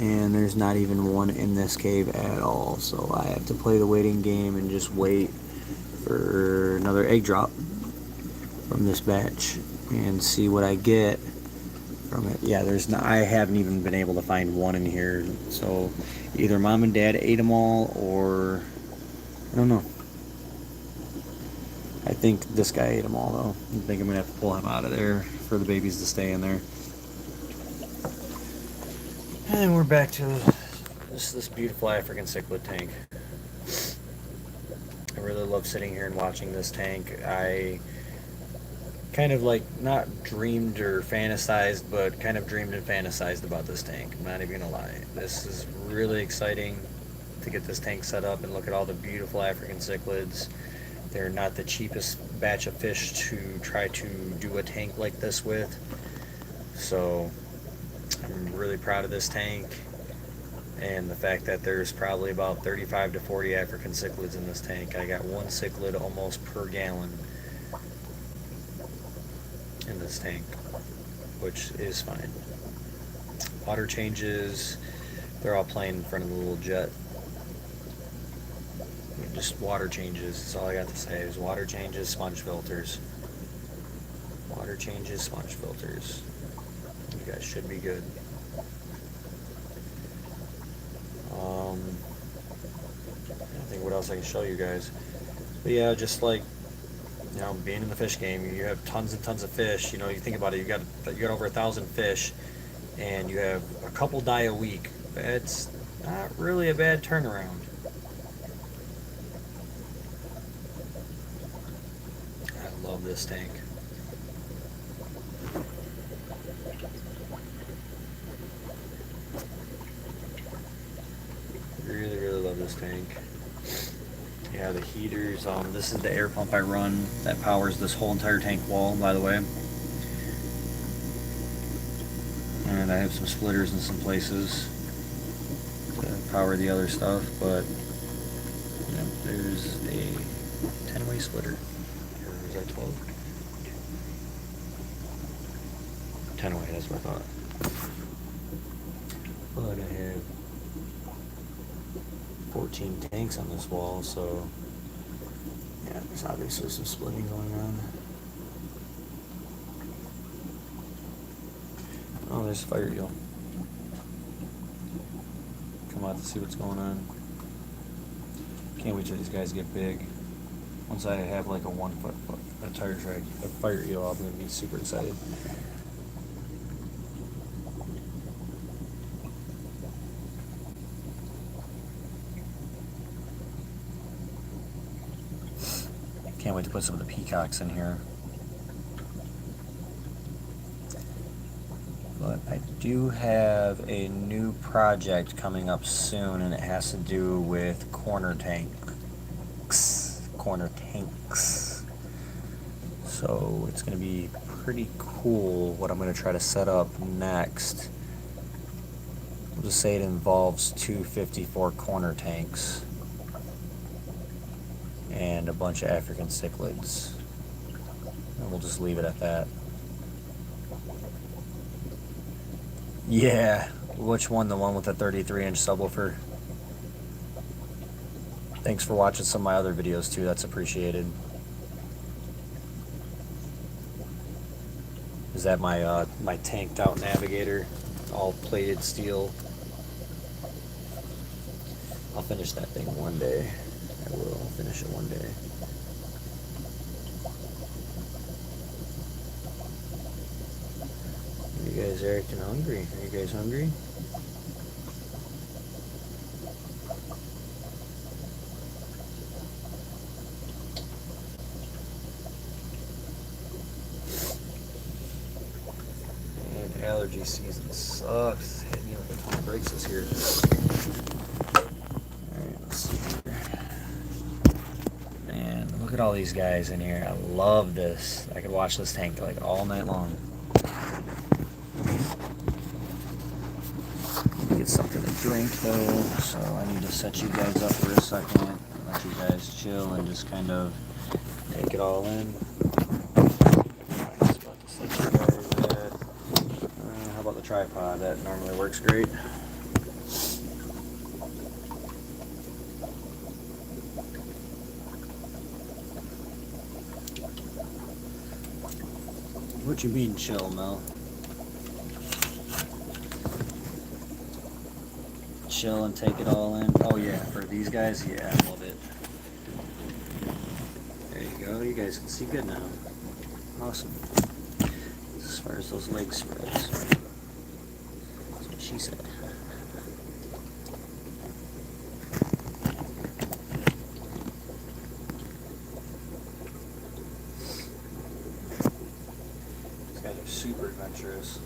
and there's not even one in this cave at all, so I have to play the waiting game and just wait for another egg drop from this batch and see what I get from it. Yeah, I haven't even been able to find one in here, so either mom and dad ate them all, or I don't know. I think this guy ate them all though. I think I'm gonna have to pull him out of there for the babies to stay in there. And we're back to this beautiful African cichlid tank. I really love sitting here and watching this tank. I kind of like not dreamed or fantasized, but kind of dreamed and fantasized about this tank. I'm not even gonna lie. This is really exciting to get this tank set up and look at all the beautiful African cichlids. They're not the cheapest batch of fish to try to do a tank like this with. So I'm really proud of this tank and the fact that there's probably about 35 to 40 African cichlids in this tank. I got one cichlid almost per gallon in this tank, which is fine. Water changes, they're all playing in front of the little jet. Just water changes, that's all I got to say, is water changes, sponge filters. Water changes, sponge filters. You guys should be good. I think what else I can show you guys. But yeah, just like, you know, being in the fish game, you have tons and tons of fish. You know, you think about it, you got over 1,000 fish, and you have a couple die a week. It's not really a bad turnaround. I love this tank. Really, really love this tank. Yeah, the heaters, this is the air pump I run that powers this whole entire tank wall, by the way. And I have some splitters in some places to power the other stuff, but you know, there's a 10-way splitter. Or is that 12? 10-way, that's what I thought. But I have 14 tanks on this wall, so yeah, there's obviously some splitting going on. Oh, there's a fire eel. Come out to see what's going on. Can't wait till these guys get big. Once I have like a 1 foot a tire track, a fire eel, I'm gonna be super excited. Can't wait to put some of the peacocks in here. But I do have a new project coming up soon, and it has to do with corner tanks. Corner tanks. So it's going to be pretty cool what I'm going to try to set up next. We'll just say it involves 254 corner tanks and a bunch of African cichlids. And we'll just leave it at that. Yeah, which one? The one with the 33-inch subwoofer? Thanks for watching some of my other videos too, that's appreciated. Is that my my tanked out Navigator, all plated steel? I'll finish that thing one day. I will finish it one day. You guys are acting hungry. Are you guys hungry? And allergy season sucks. Hit me with a ton of brakes this year. Alright, let's see here. Man, look at all these guys in here. I love this. I could watch this tank like all night long. Get something to drink though, so I need to set you guys up for a second, let you guys chill and just kind of take it all in. Just about to set you guys at, how about the tripod? That normally works great. What you mean chill, Mel? Chill and take it all in. Oh yeah, for these guys, yeah, I love it. There you go. You guys can see good now. Awesome. As far as those leg spreads, that's what she said. These guys are super adventurous.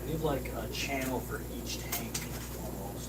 We have like a channel for each tank, almost.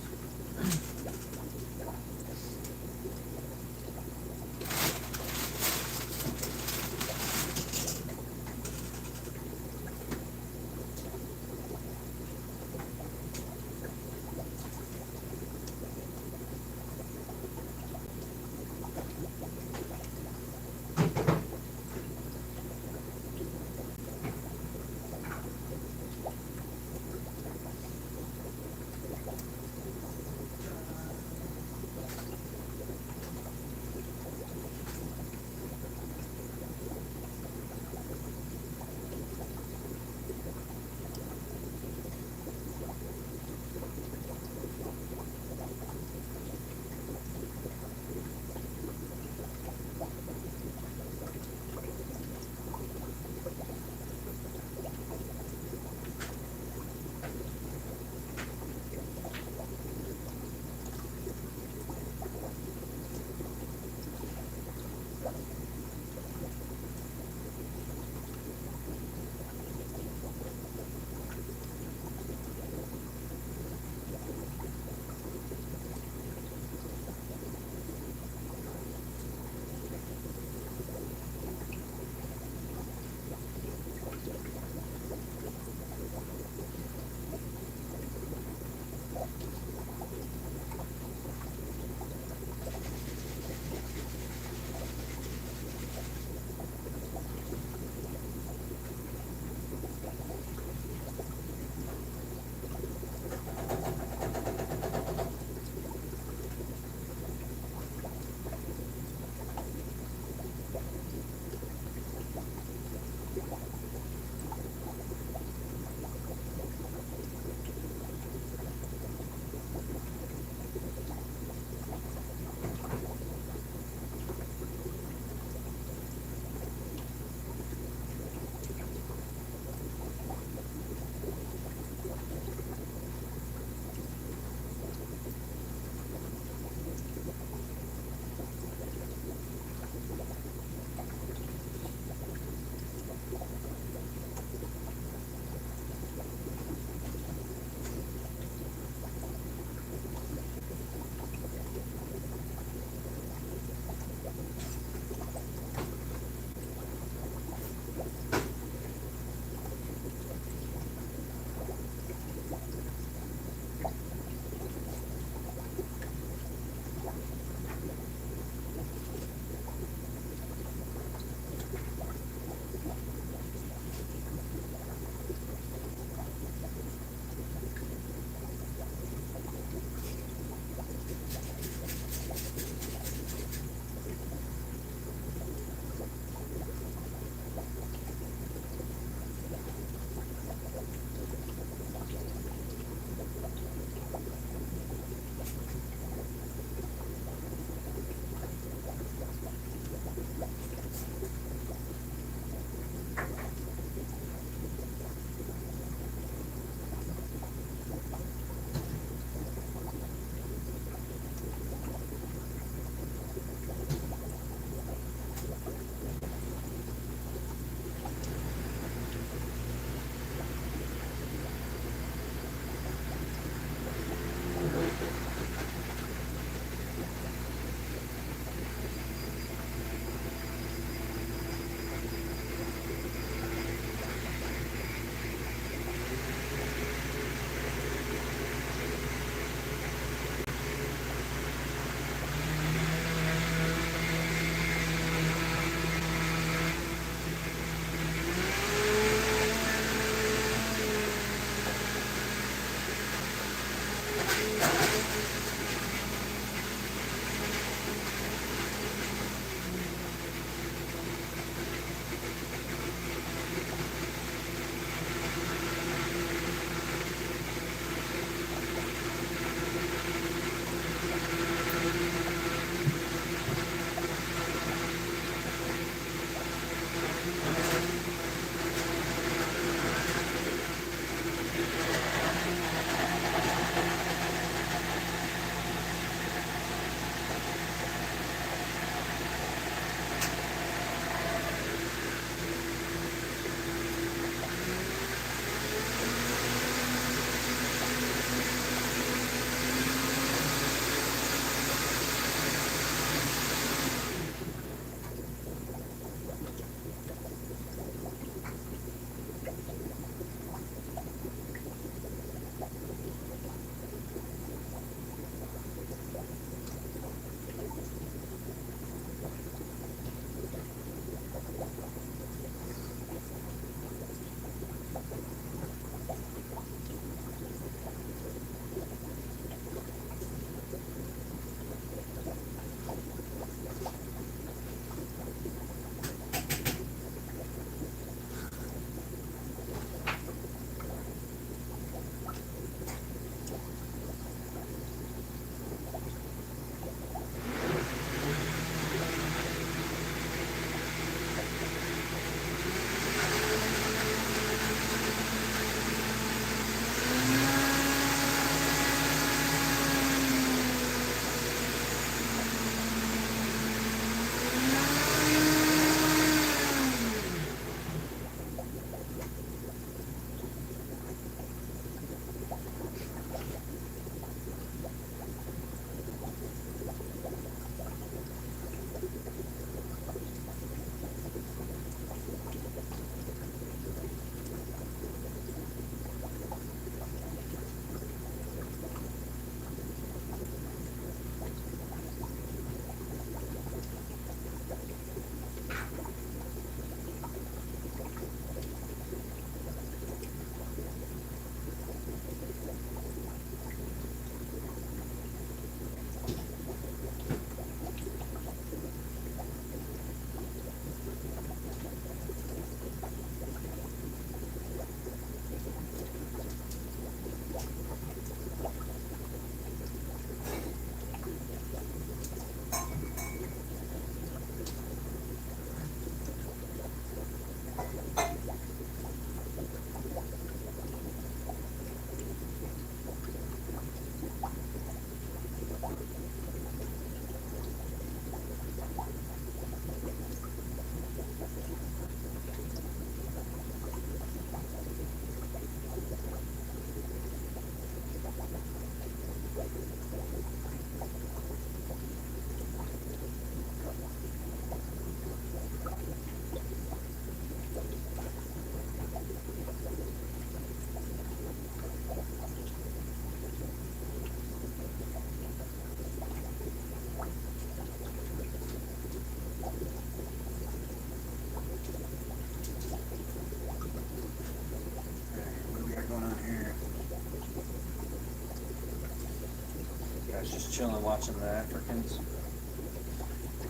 chilling watching the Africans.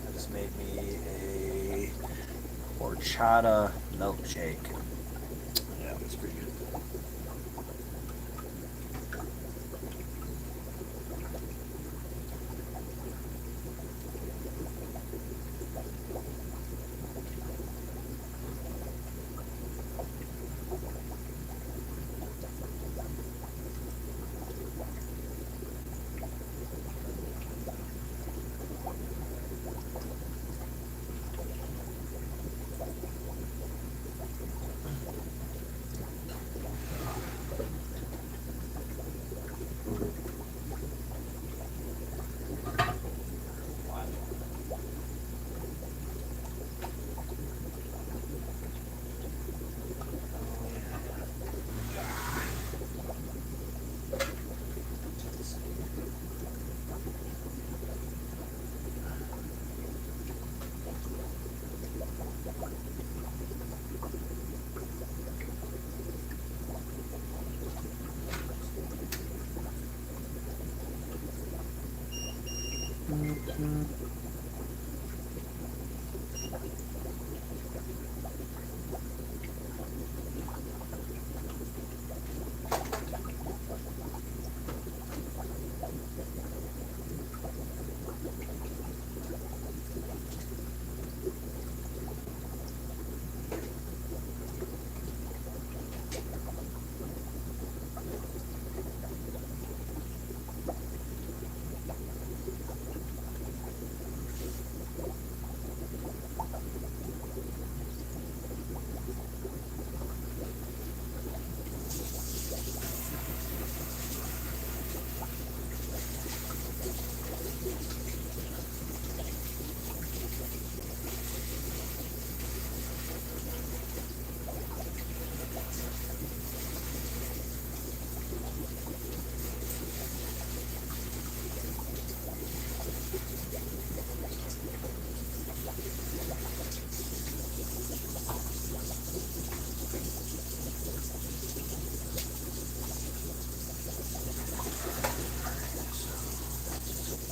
I just made me a horchata milkshake. Yeah, it's pretty good.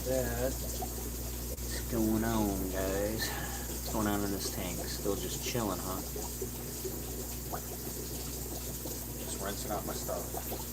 What's going on, guys? What's going on in this tank? Still just chilling, huh? Just rinsing out my stuff.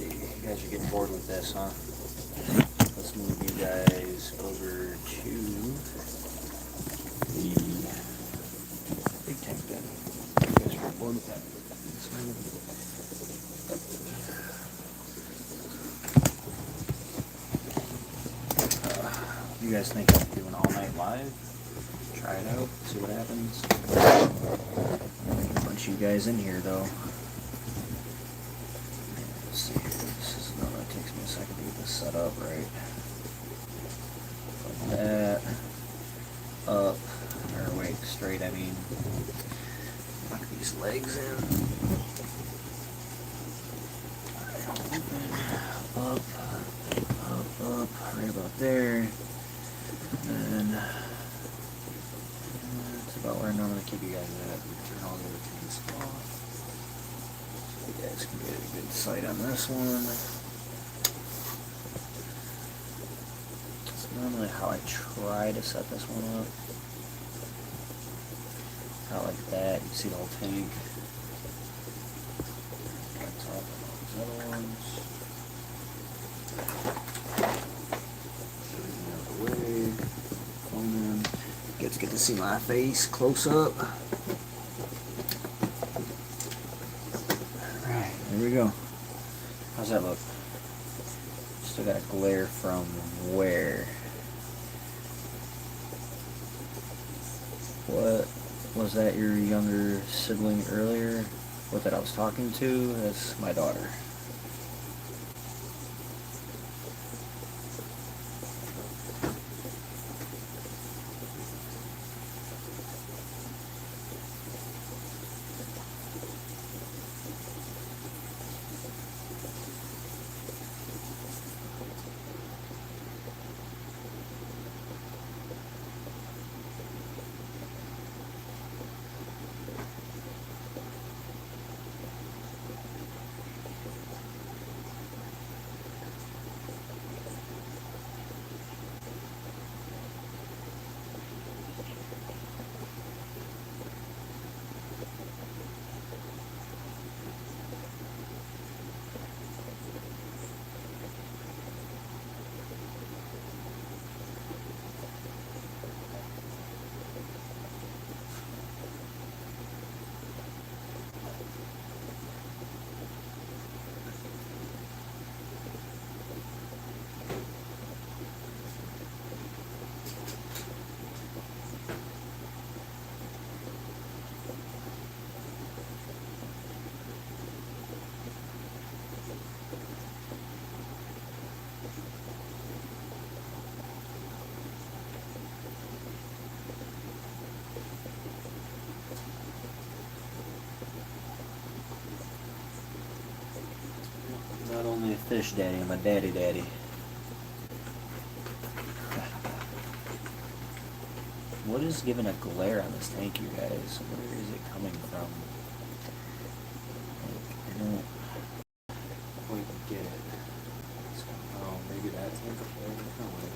You guys are getting bored with this, huh? Let's move you guys over to the big tank then. You guys are bored with that. You guys think I'm doing all night live? Try it out, see what happens. Bunch of you guys in here though. Let's see, this is another, it takes me a second to get this set up right. Like that. Up. Or wait, straight, I mean. Lock these legs in. there. And that's about where I'm going to keep you guys at. Turn all the other things off. So you guys can get a good sight on this one. That's normally how I try to set this one up. Not like that. You can see the whole tank. That's all those other ones. Out of the way. Let's get to see my face close up. Alright, there we go. How's that look? Still got a glare from where? What was that, your younger sibling earlier? What that I was talking to? That's my daughter. Not only a fish daddy, I'm a daddy daddy. What is giving a glare on this tank, you guys? Where is it coming from? Like, I don't quite get it. Oh, maybe that tank up there. No way.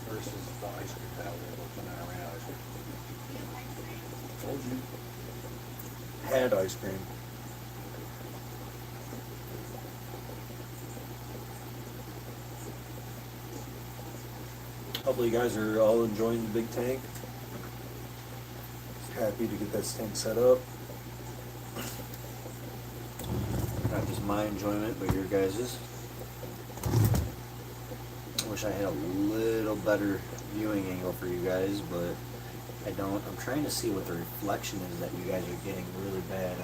Versus the ice cream that we were looking at around ice cream. Told you. Had ice cream. Hopefully you guys are all enjoying the big tank. Happy to get this tank set up. Not just my enjoyment, but your guys's. I wish I had a little better viewing angle for you guys, but I don't. I'm trying to see what the reflection is that you guys are getting really bad.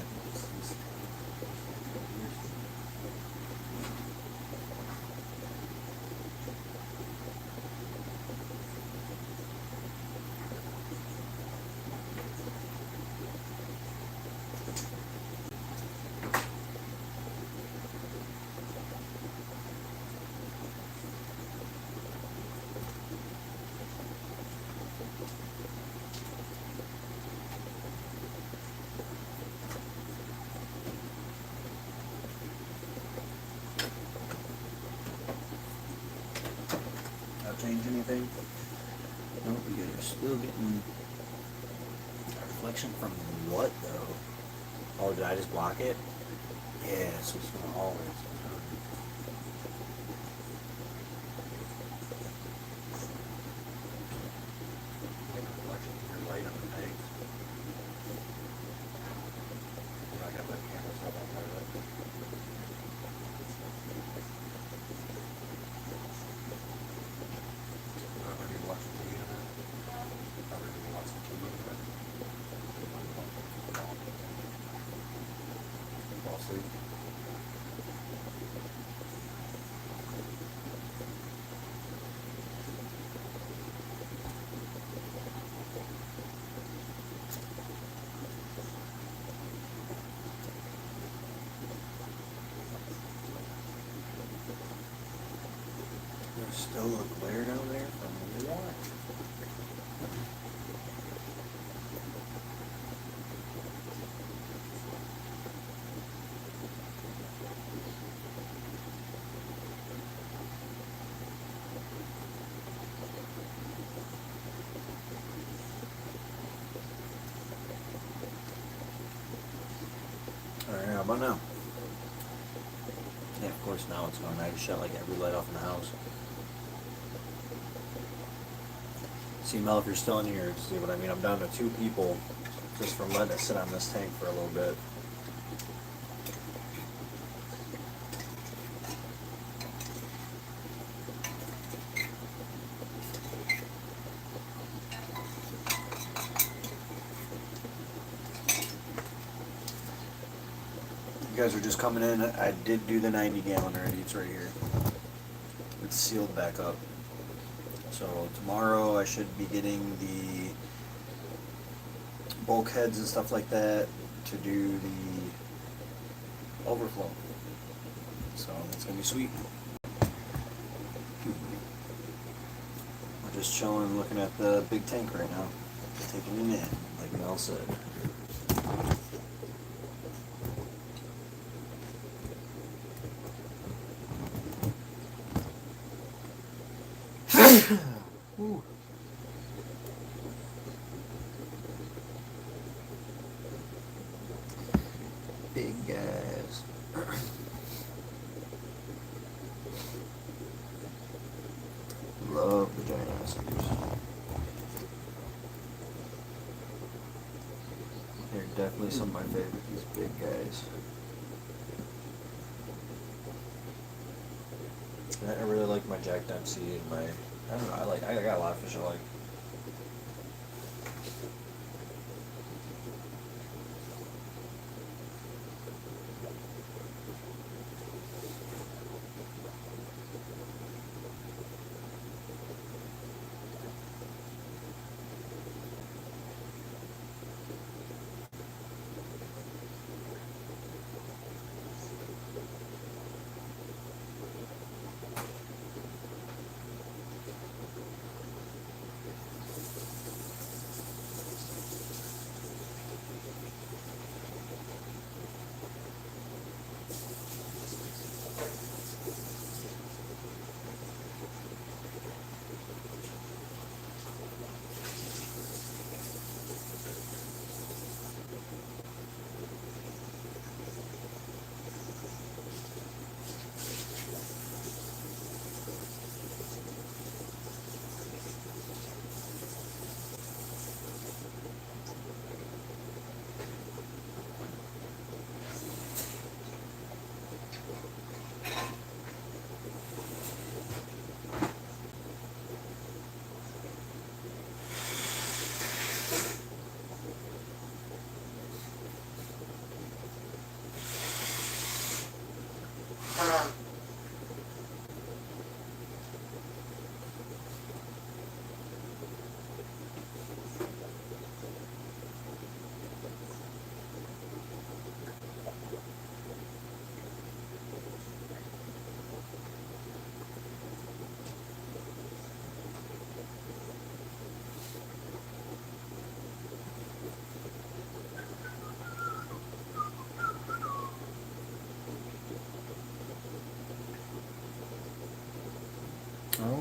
Not change anything? No, you guys are still getting a reflection from what though? Oh, did I just block it? Yeah, so it's gonna always. Get a reflection from your light on the peg. I got that camera set up there. There's still a glare down there from what? Alright, how about now? Yeah, of course now it's gone. I just shut like every light off in the house. See, Mel, if you're still in here, see what I mean? I'm down to 2 people just from letting it sit on this tank for a little bit. You guys are just coming in. I did do the 90 gallon already. It's right here. It's sealed back up. So tomorrow I should be getting the bulkheads and stuff like that to do the overflow. So that's gonna be sweet. We're just chilling, looking at the big tank right now, taking it in, like Mel said. Ooh. Big guys. Love the giant oscars. They're definitely some of my favorite, these big guys. I really like my Jack Dempsey and my, I don't know, I got a lot of fish I like.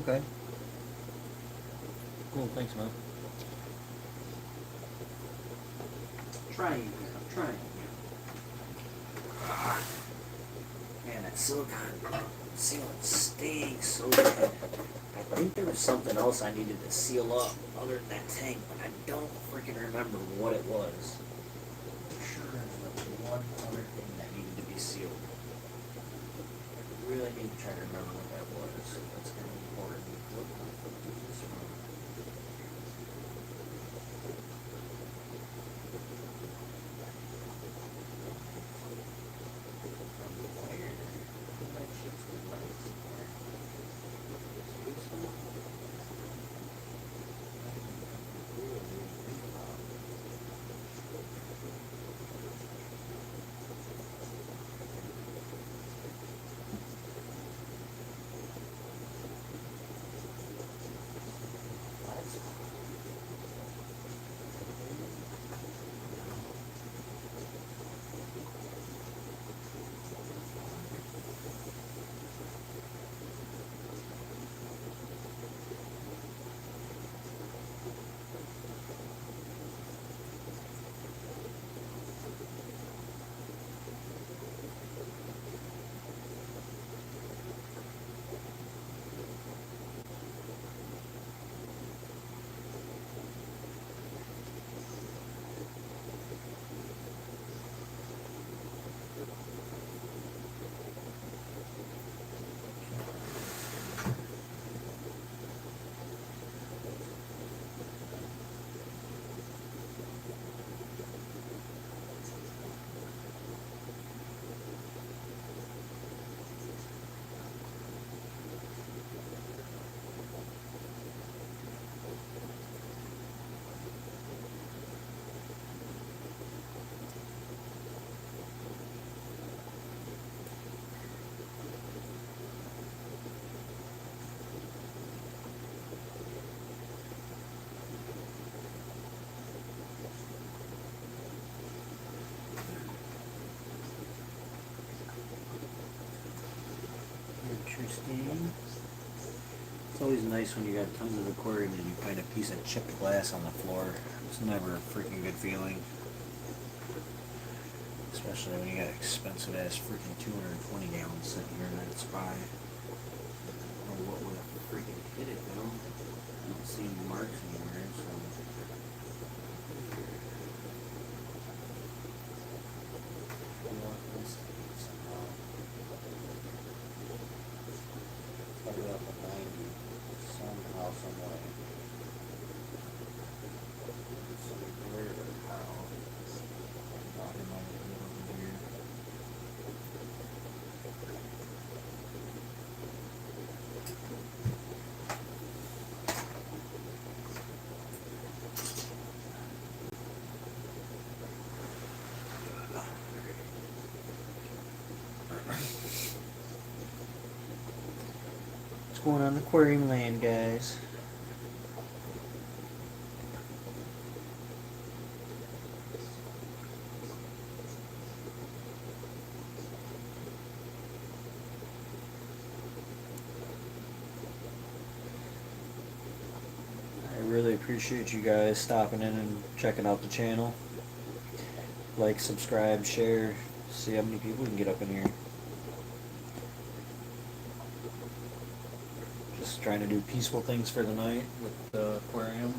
Okay. Cool, thanks, man. Trying here, I'm trying here. Man, that silicone sealant stinks so bad. I think there was something else I needed to seal up other than that tank, but I don't freaking remember what it was. I'm sure there was one other thing that needed to be sealed. I really need to try to remember what that was. That's kind of important. What the fuck is this from? Interesting. It's always nice when you got tons of aquarium and you find a piece of chipped glass on the floor. It's never a freaking good feeling. Especially when you got expensive ass freaking 220 gallons sitting here in that spot. I don't know what would have freaking hit it though. I don't see any marks anywhere, so. Probably up at 90 somehow, some way. So where or how? Thought it might have been over here. What's going on in aquarium land, guys? I really appreciate you guys stopping in and checking out the channel. Like, subscribe, share, see how many people we can get up in here. Just trying to do peaceful things for the night with the aquarium.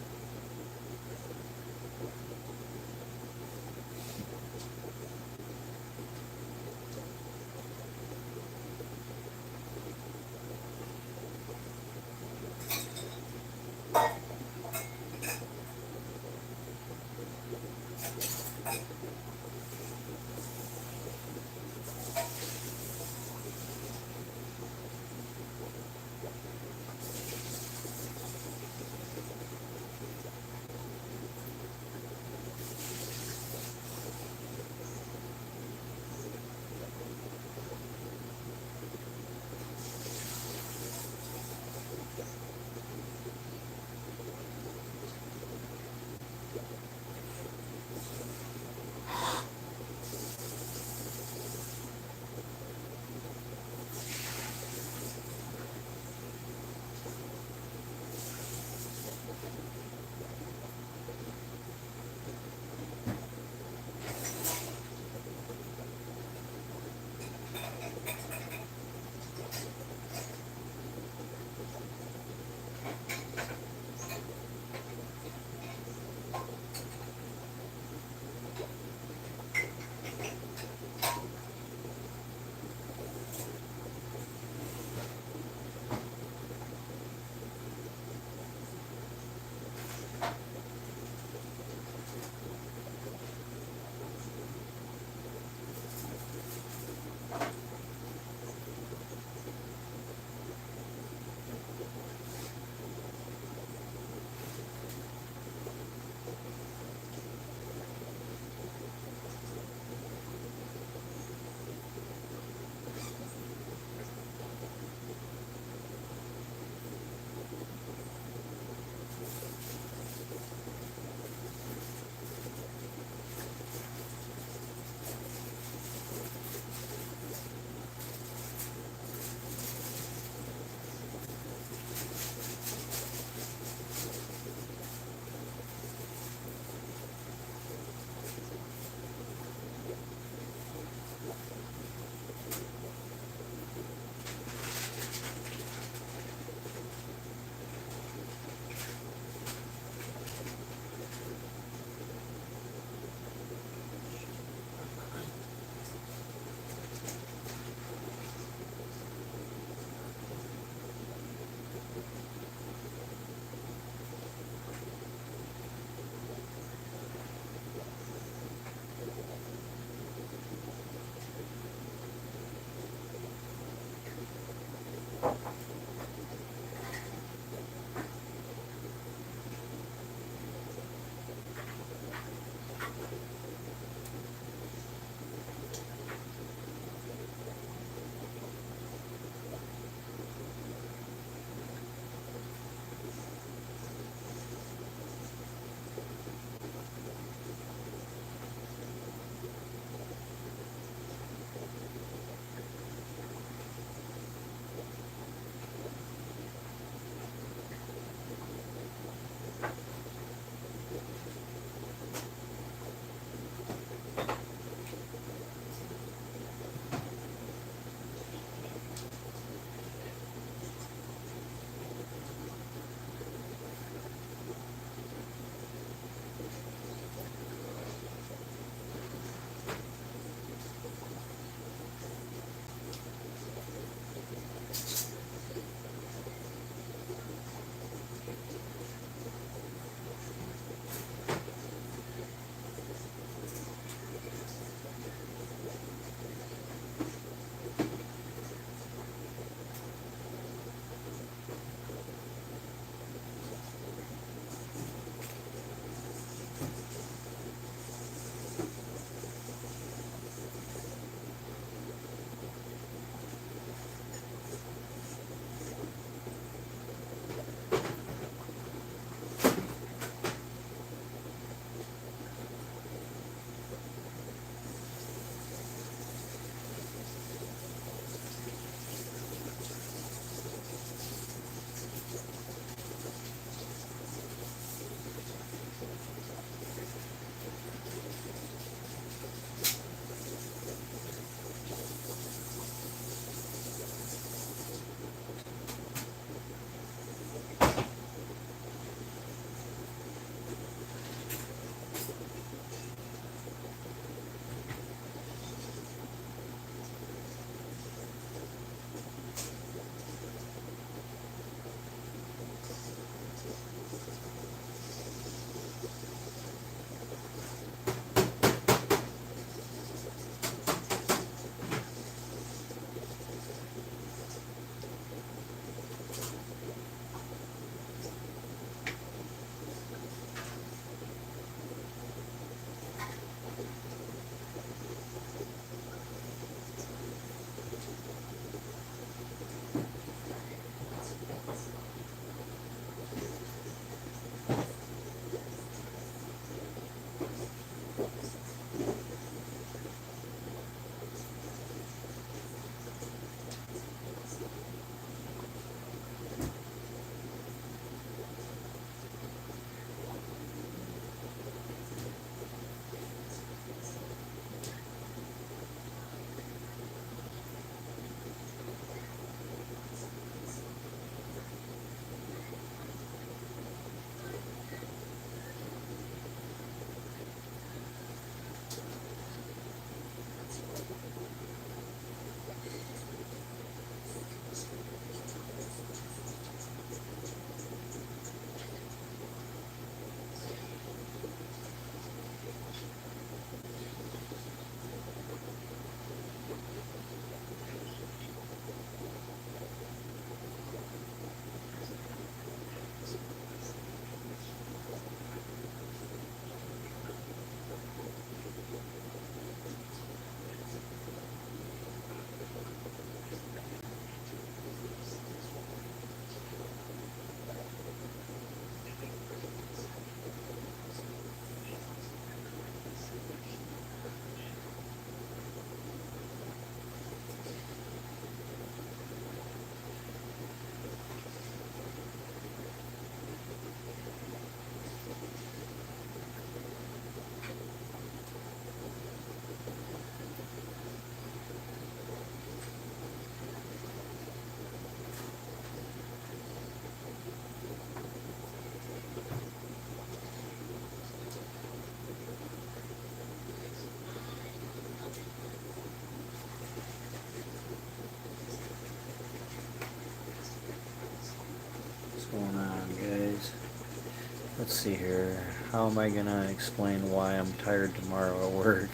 let's see here. How am I gonna explain why I'm tired tomorrow at work?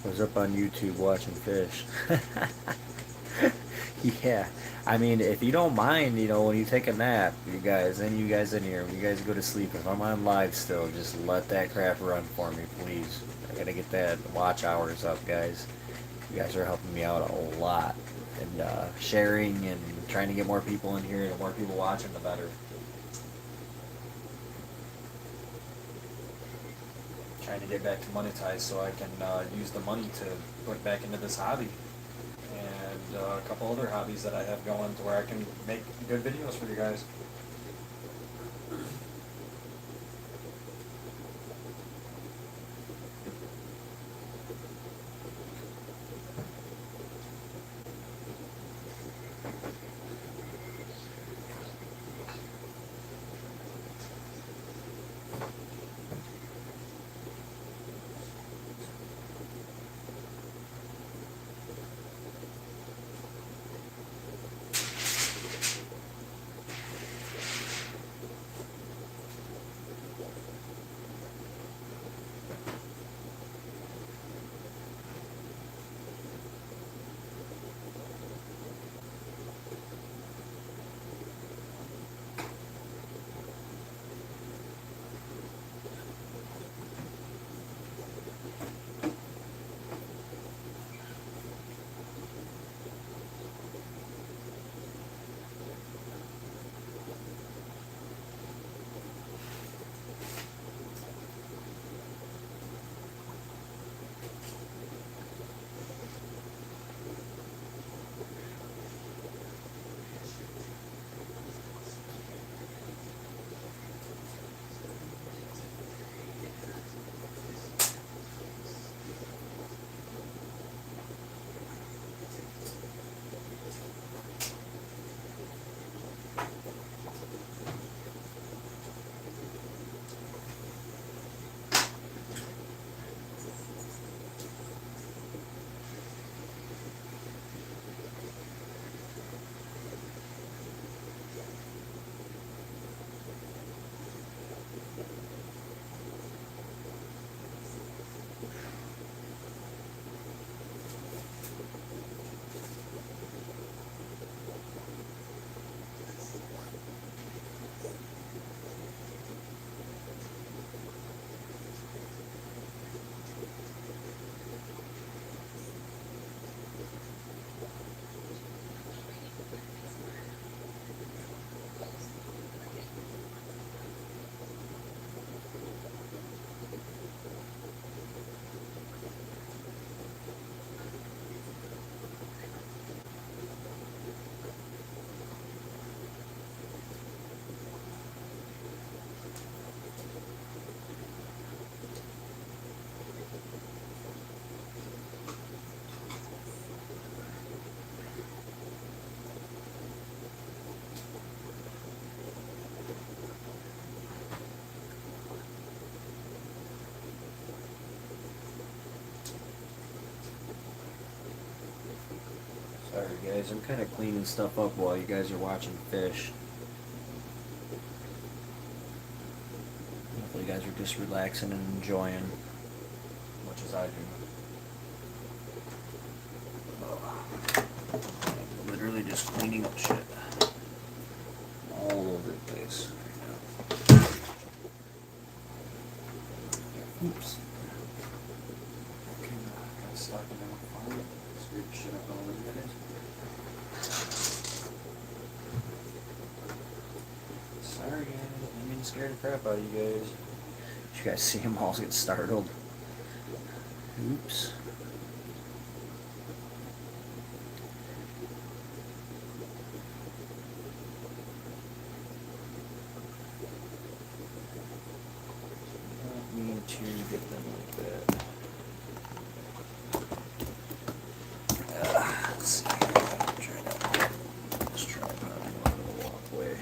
I was up on YouTube watching fish. Yeah, I mean, if you don't mind, when you take a nap, you guys, any of you guys in here, when you guys go to sleep, if I'm on live still, just let that crap run for me, please. I gotta get that watch hours up, guys. You guys are helping me out a lot. And sharing and trying to get more people in here, the more people watching, the better. Trying to get back to monetize so I can use the money to put back into this hobby. And a couple other hobbies that I have going to where I can make good videos for you guys. Sorry guys, I'm kind of cleaning stuff up while you guys are watching fish. Hopefully you guys are just relaxing and enjoying as much as I do. I'm literally just cleaning up shit all over the place right now. Oops. Okay, got stuck in the fire. Screwed the shit up all over the place. Sorry guys, I didn't mean to scare the crap out of you guys. Did you guys see them all get startled? Oops. Don't mean to get them like that. Let's see. Try that. Let's try that on the walkway.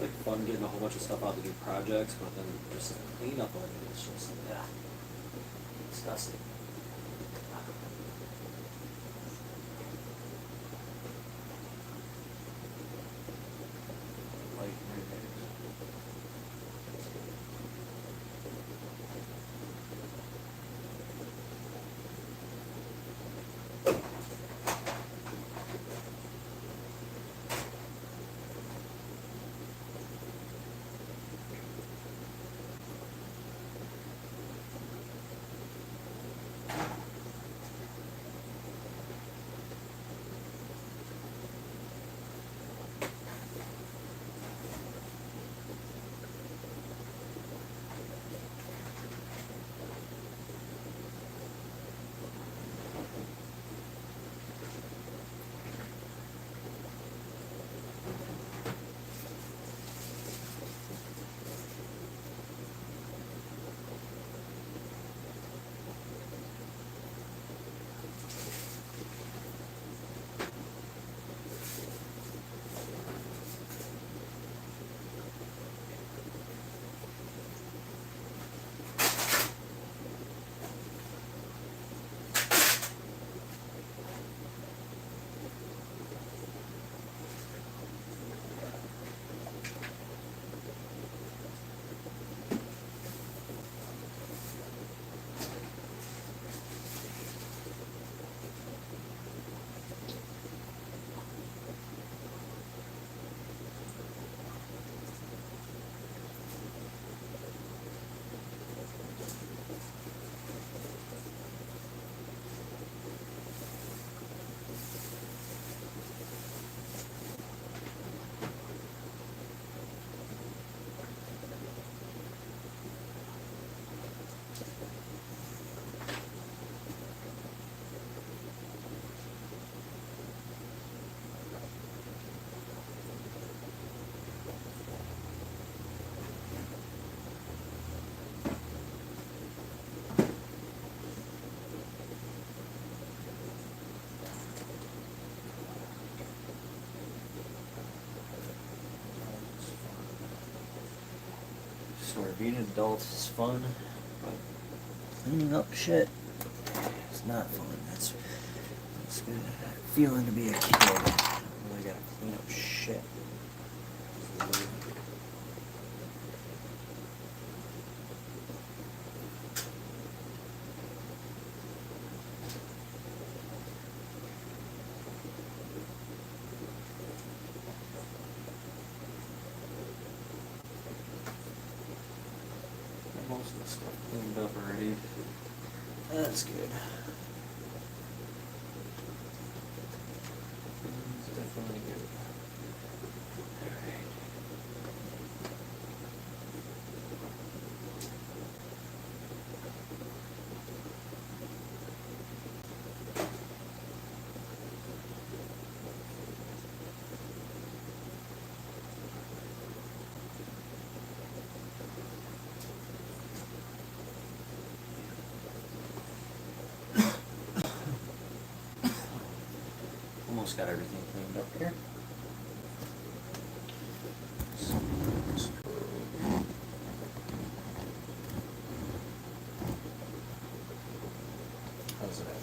It's like fun getting a whole bunch of stuff out to do projects, but then just the cleanup of it is just, yeah, disgusting. Like, swear, being an adult is fun, but cleaning up shit is not fun. That's good feeling to be a kid. I really gotta clean up shit. Most of the stuff cleaned up already. That's good. It's definitely good. Alright. Almost got everything cleaned up here. How's that?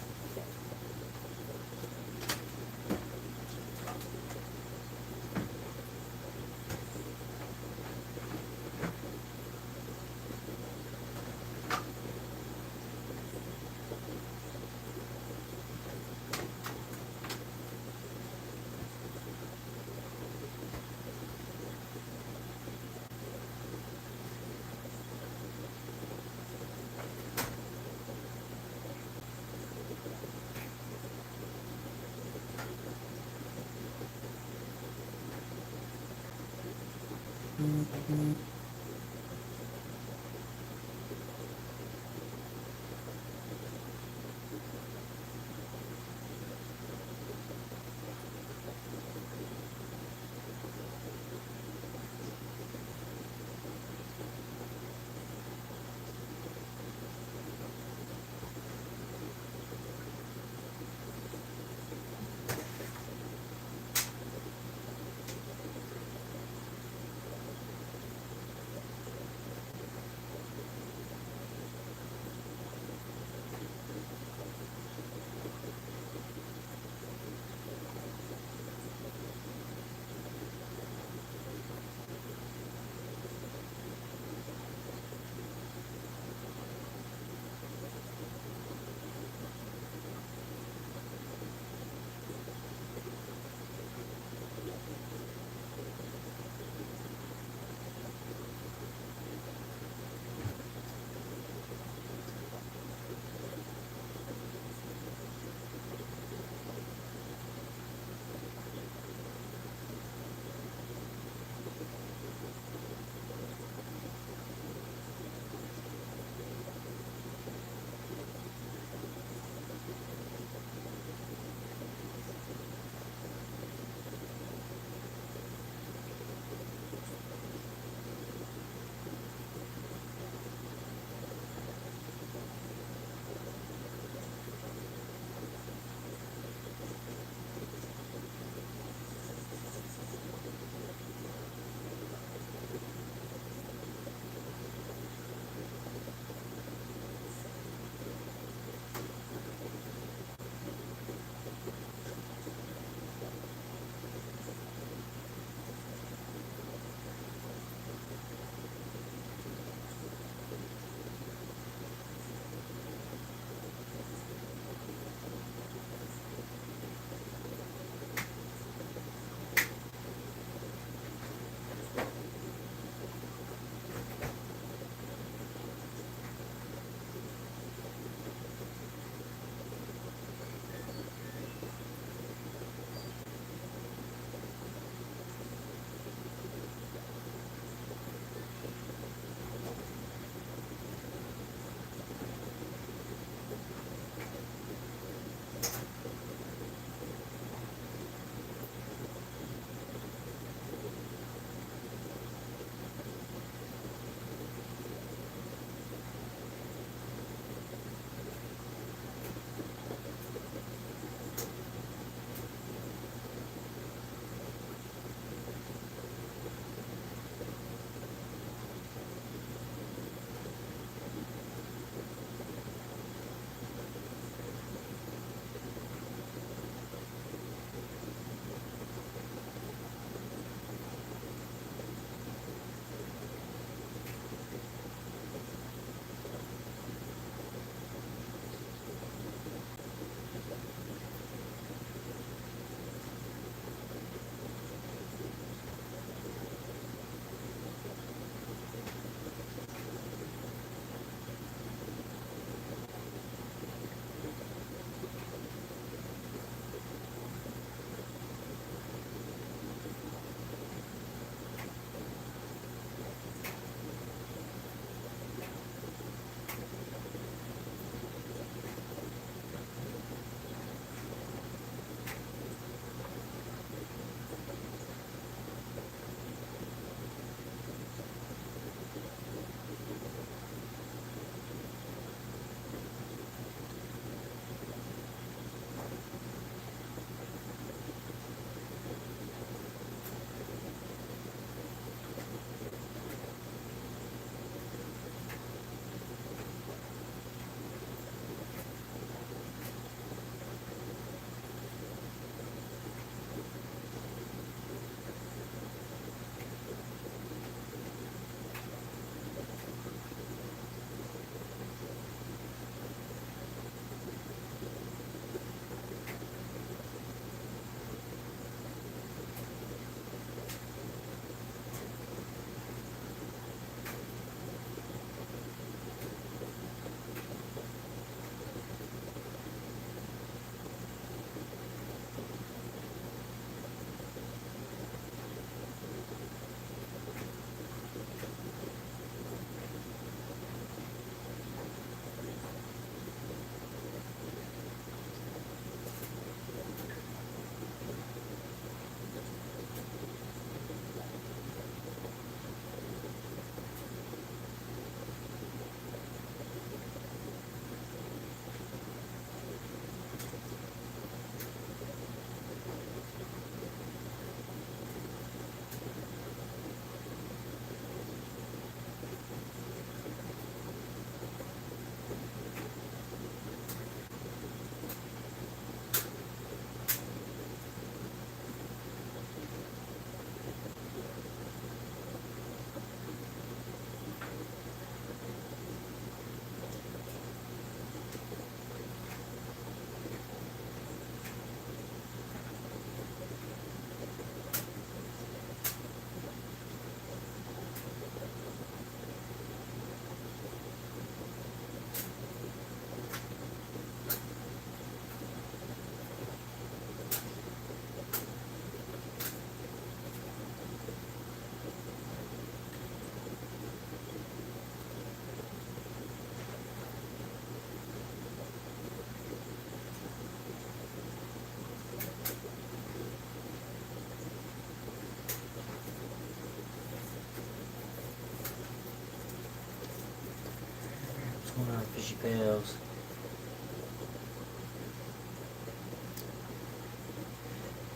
going on, fishy pals?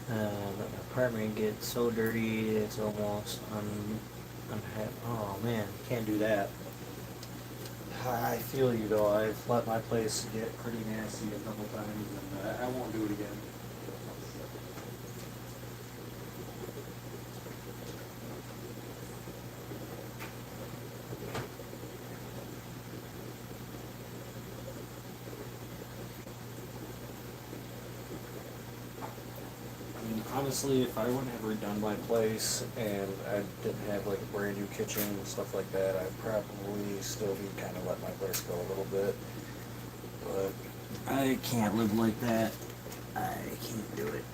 Let my apartment get so dirty it's almost oh man, can't do that. I feel you though. I've let my place get pretty nasty a couple times, and I won't do it again. I mean, honestly, if I wouldn't have redone my place and I didn't have like a brand new kitchen and stuff like that, I'd probably still be kind of let my place go a little bit. But I can't live like that. I can't do it.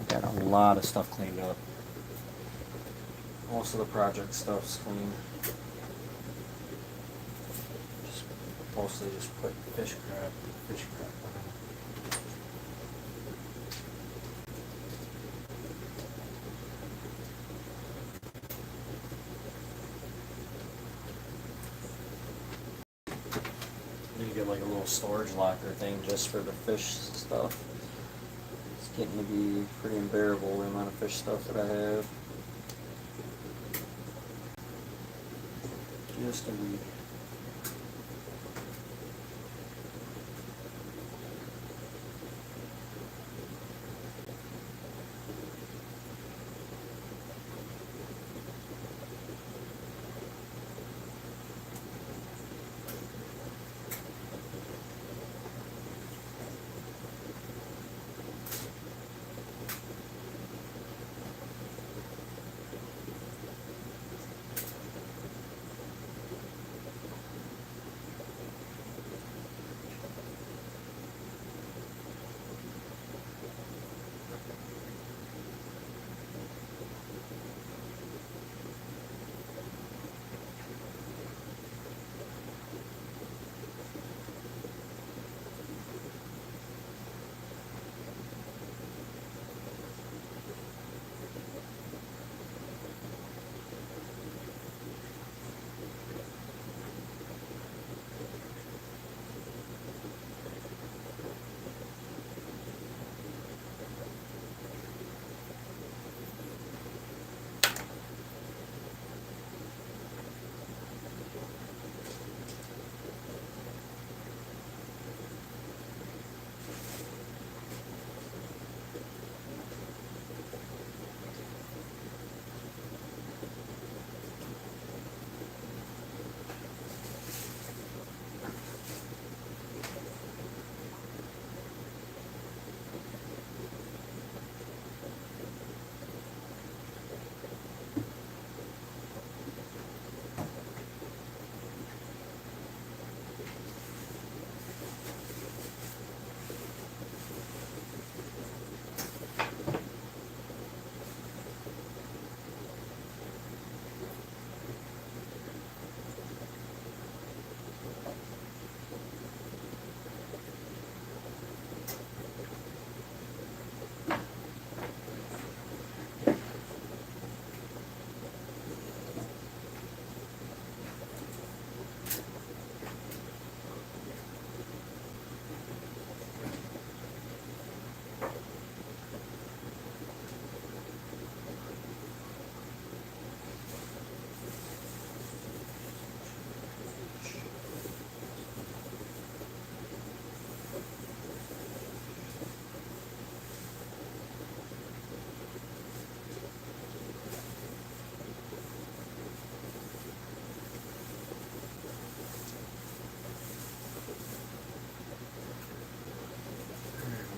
Got a lot of stuff cleaned up. Most of the project stuff's clean. Just mostly just put fish crap on it. Need to get like a little storage locker thing just for the fish stuff. It's getting to be pretty unbearable, the amount of fish stuff that I have. Just a week.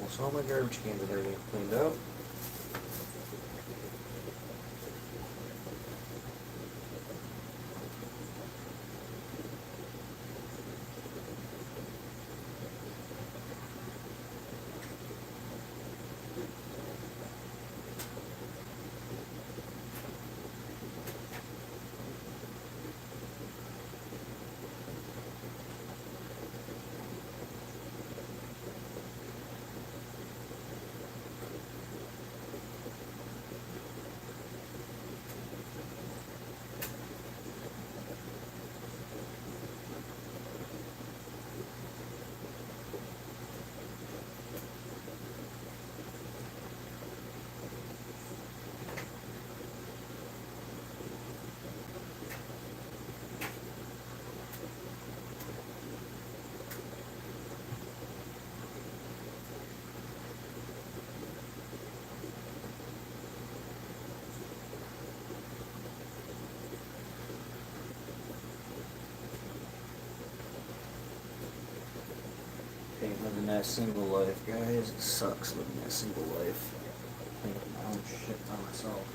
So all my garbage cans and everything cleaned up. Ain't living that single life, guys. It sucks living that single life. Thinking my own shit by myself.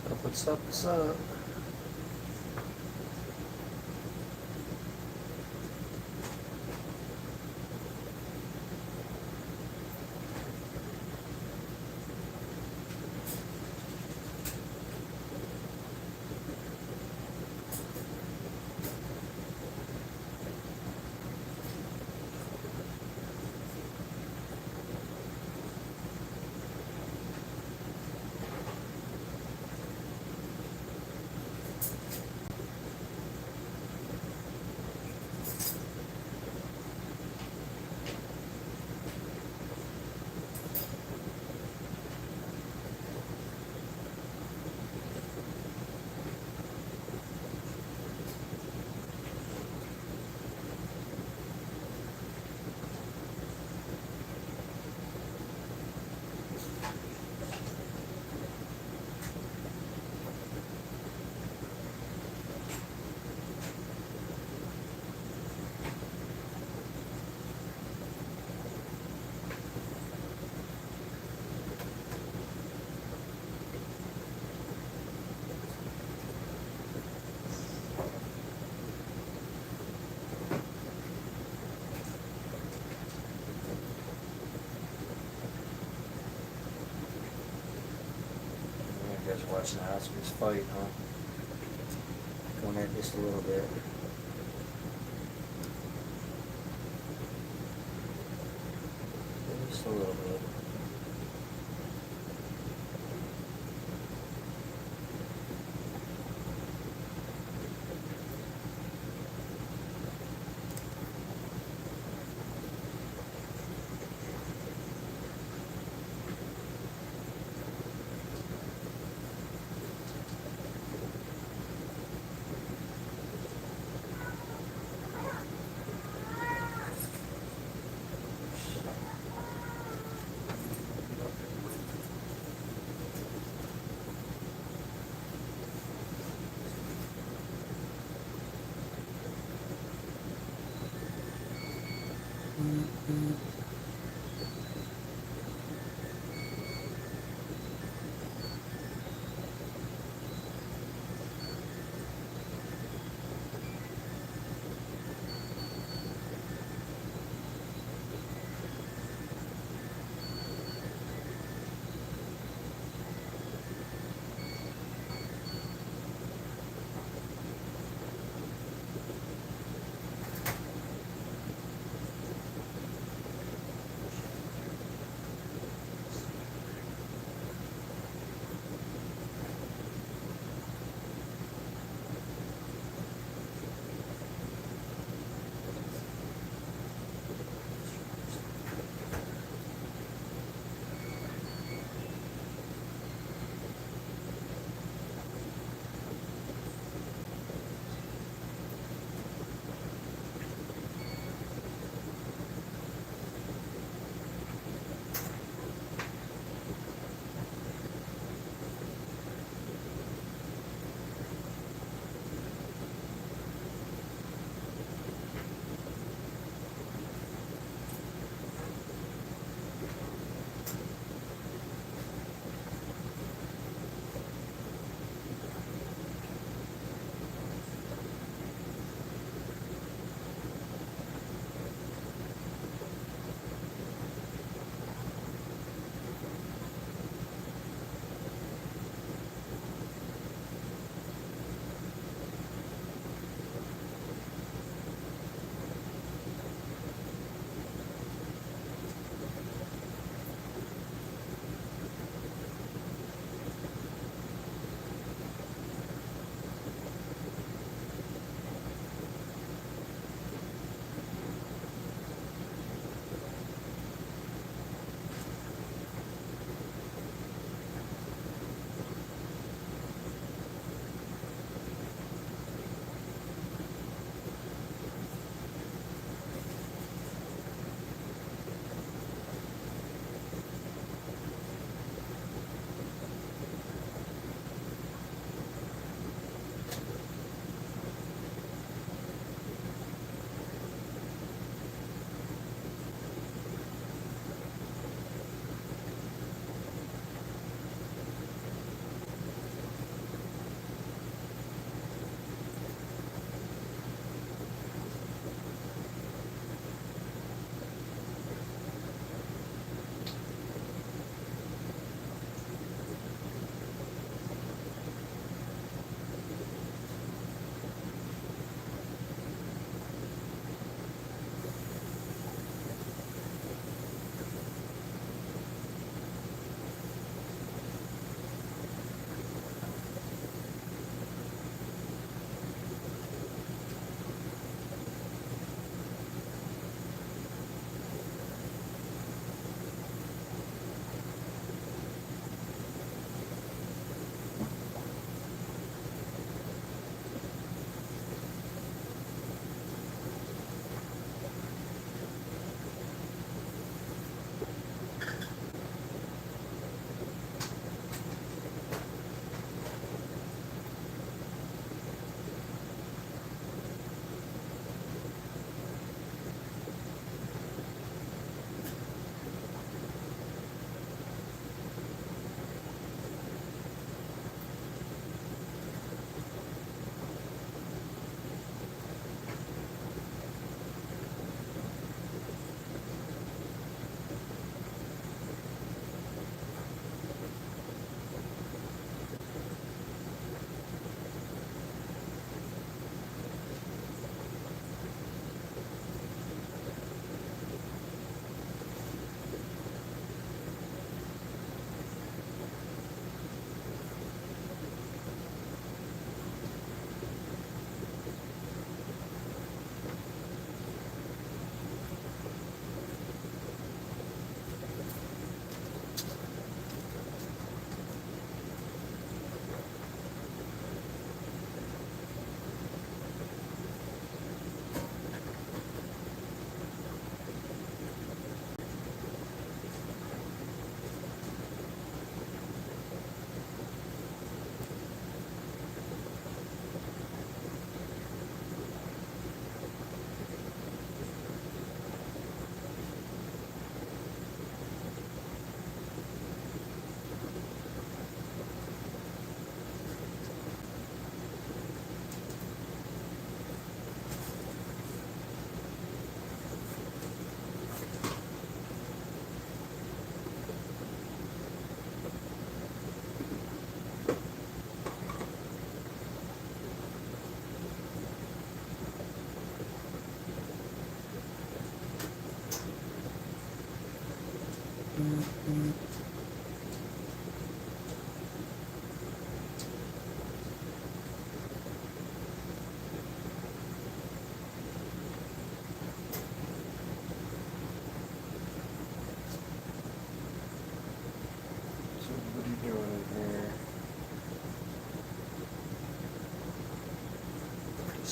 What's up? What's up? You guys are watching the Oscars fight, huh? Going at just a little bit. Just a little bit.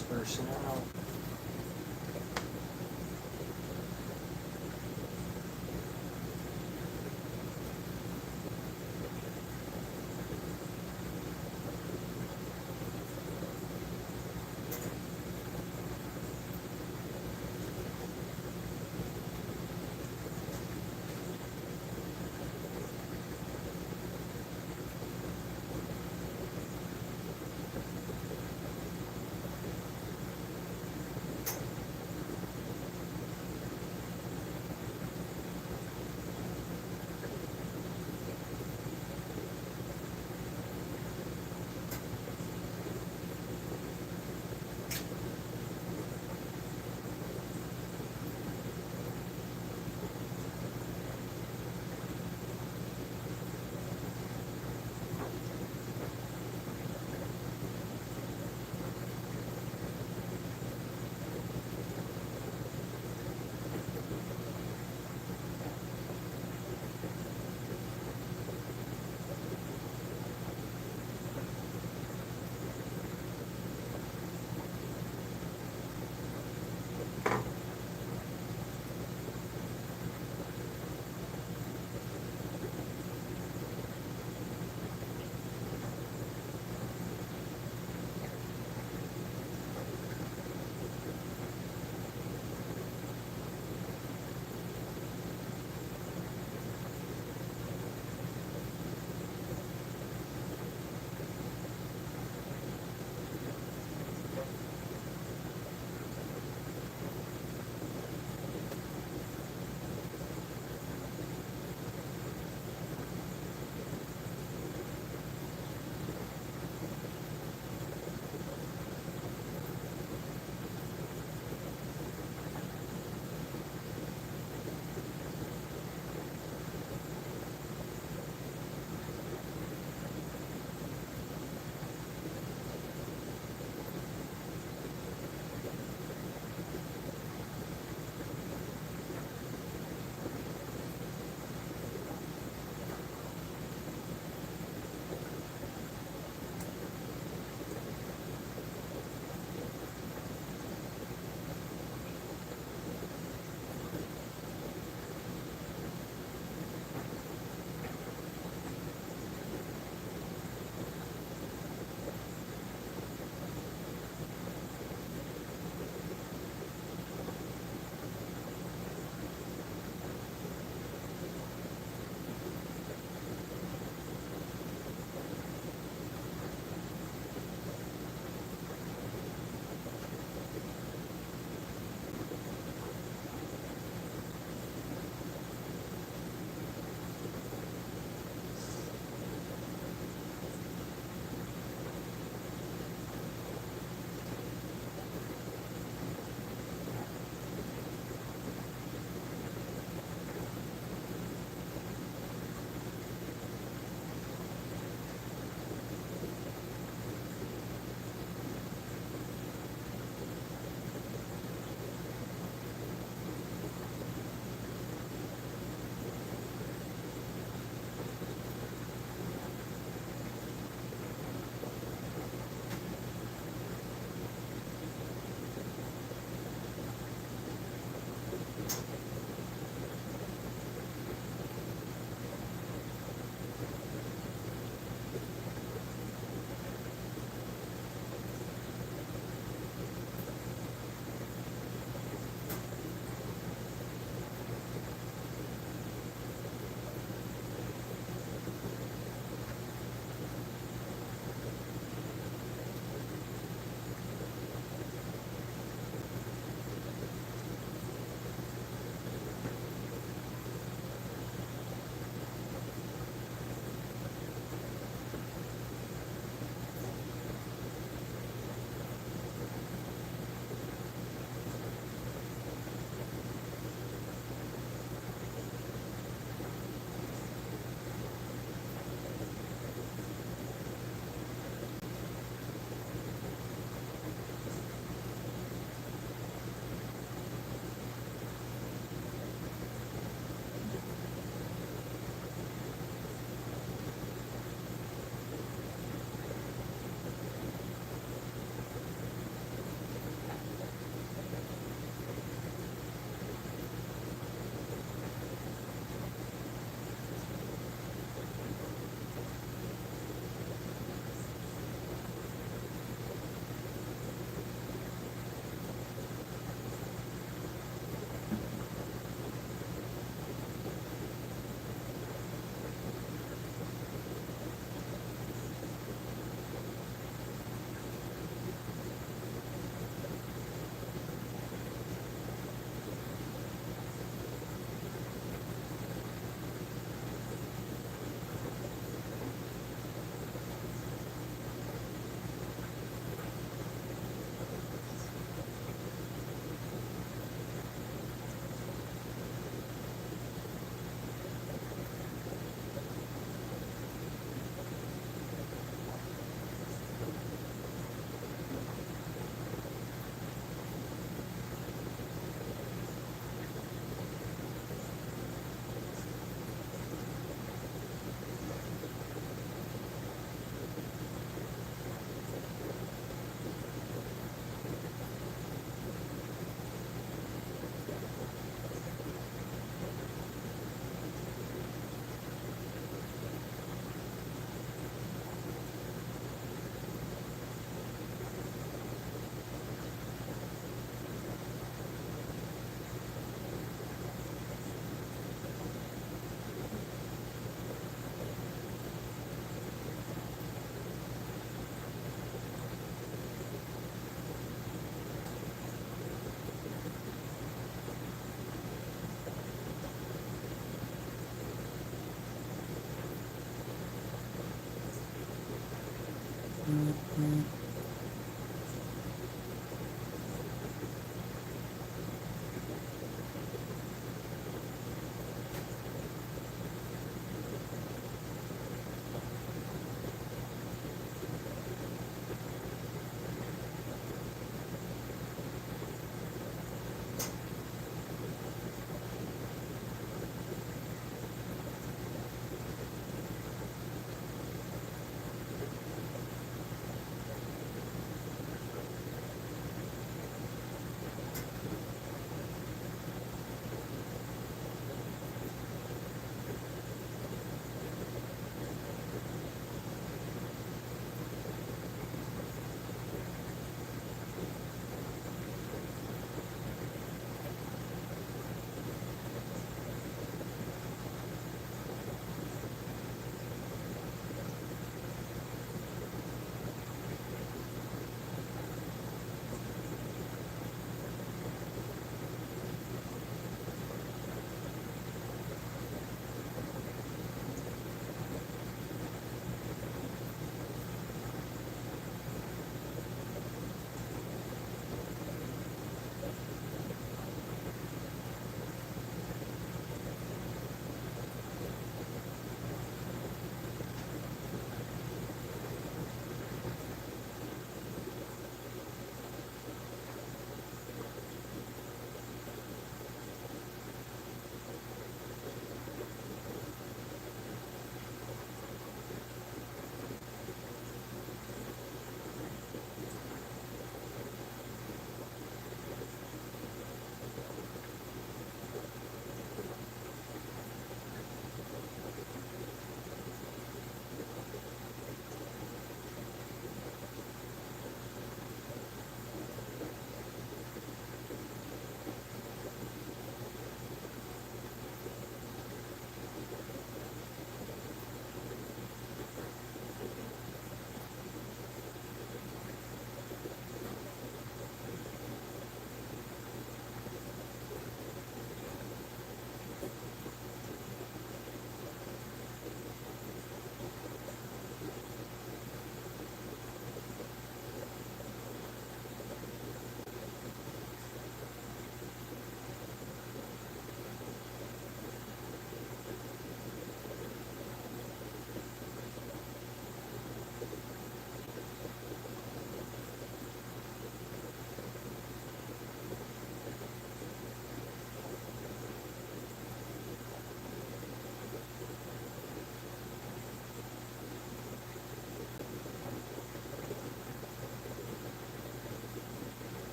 dispersing out.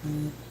it.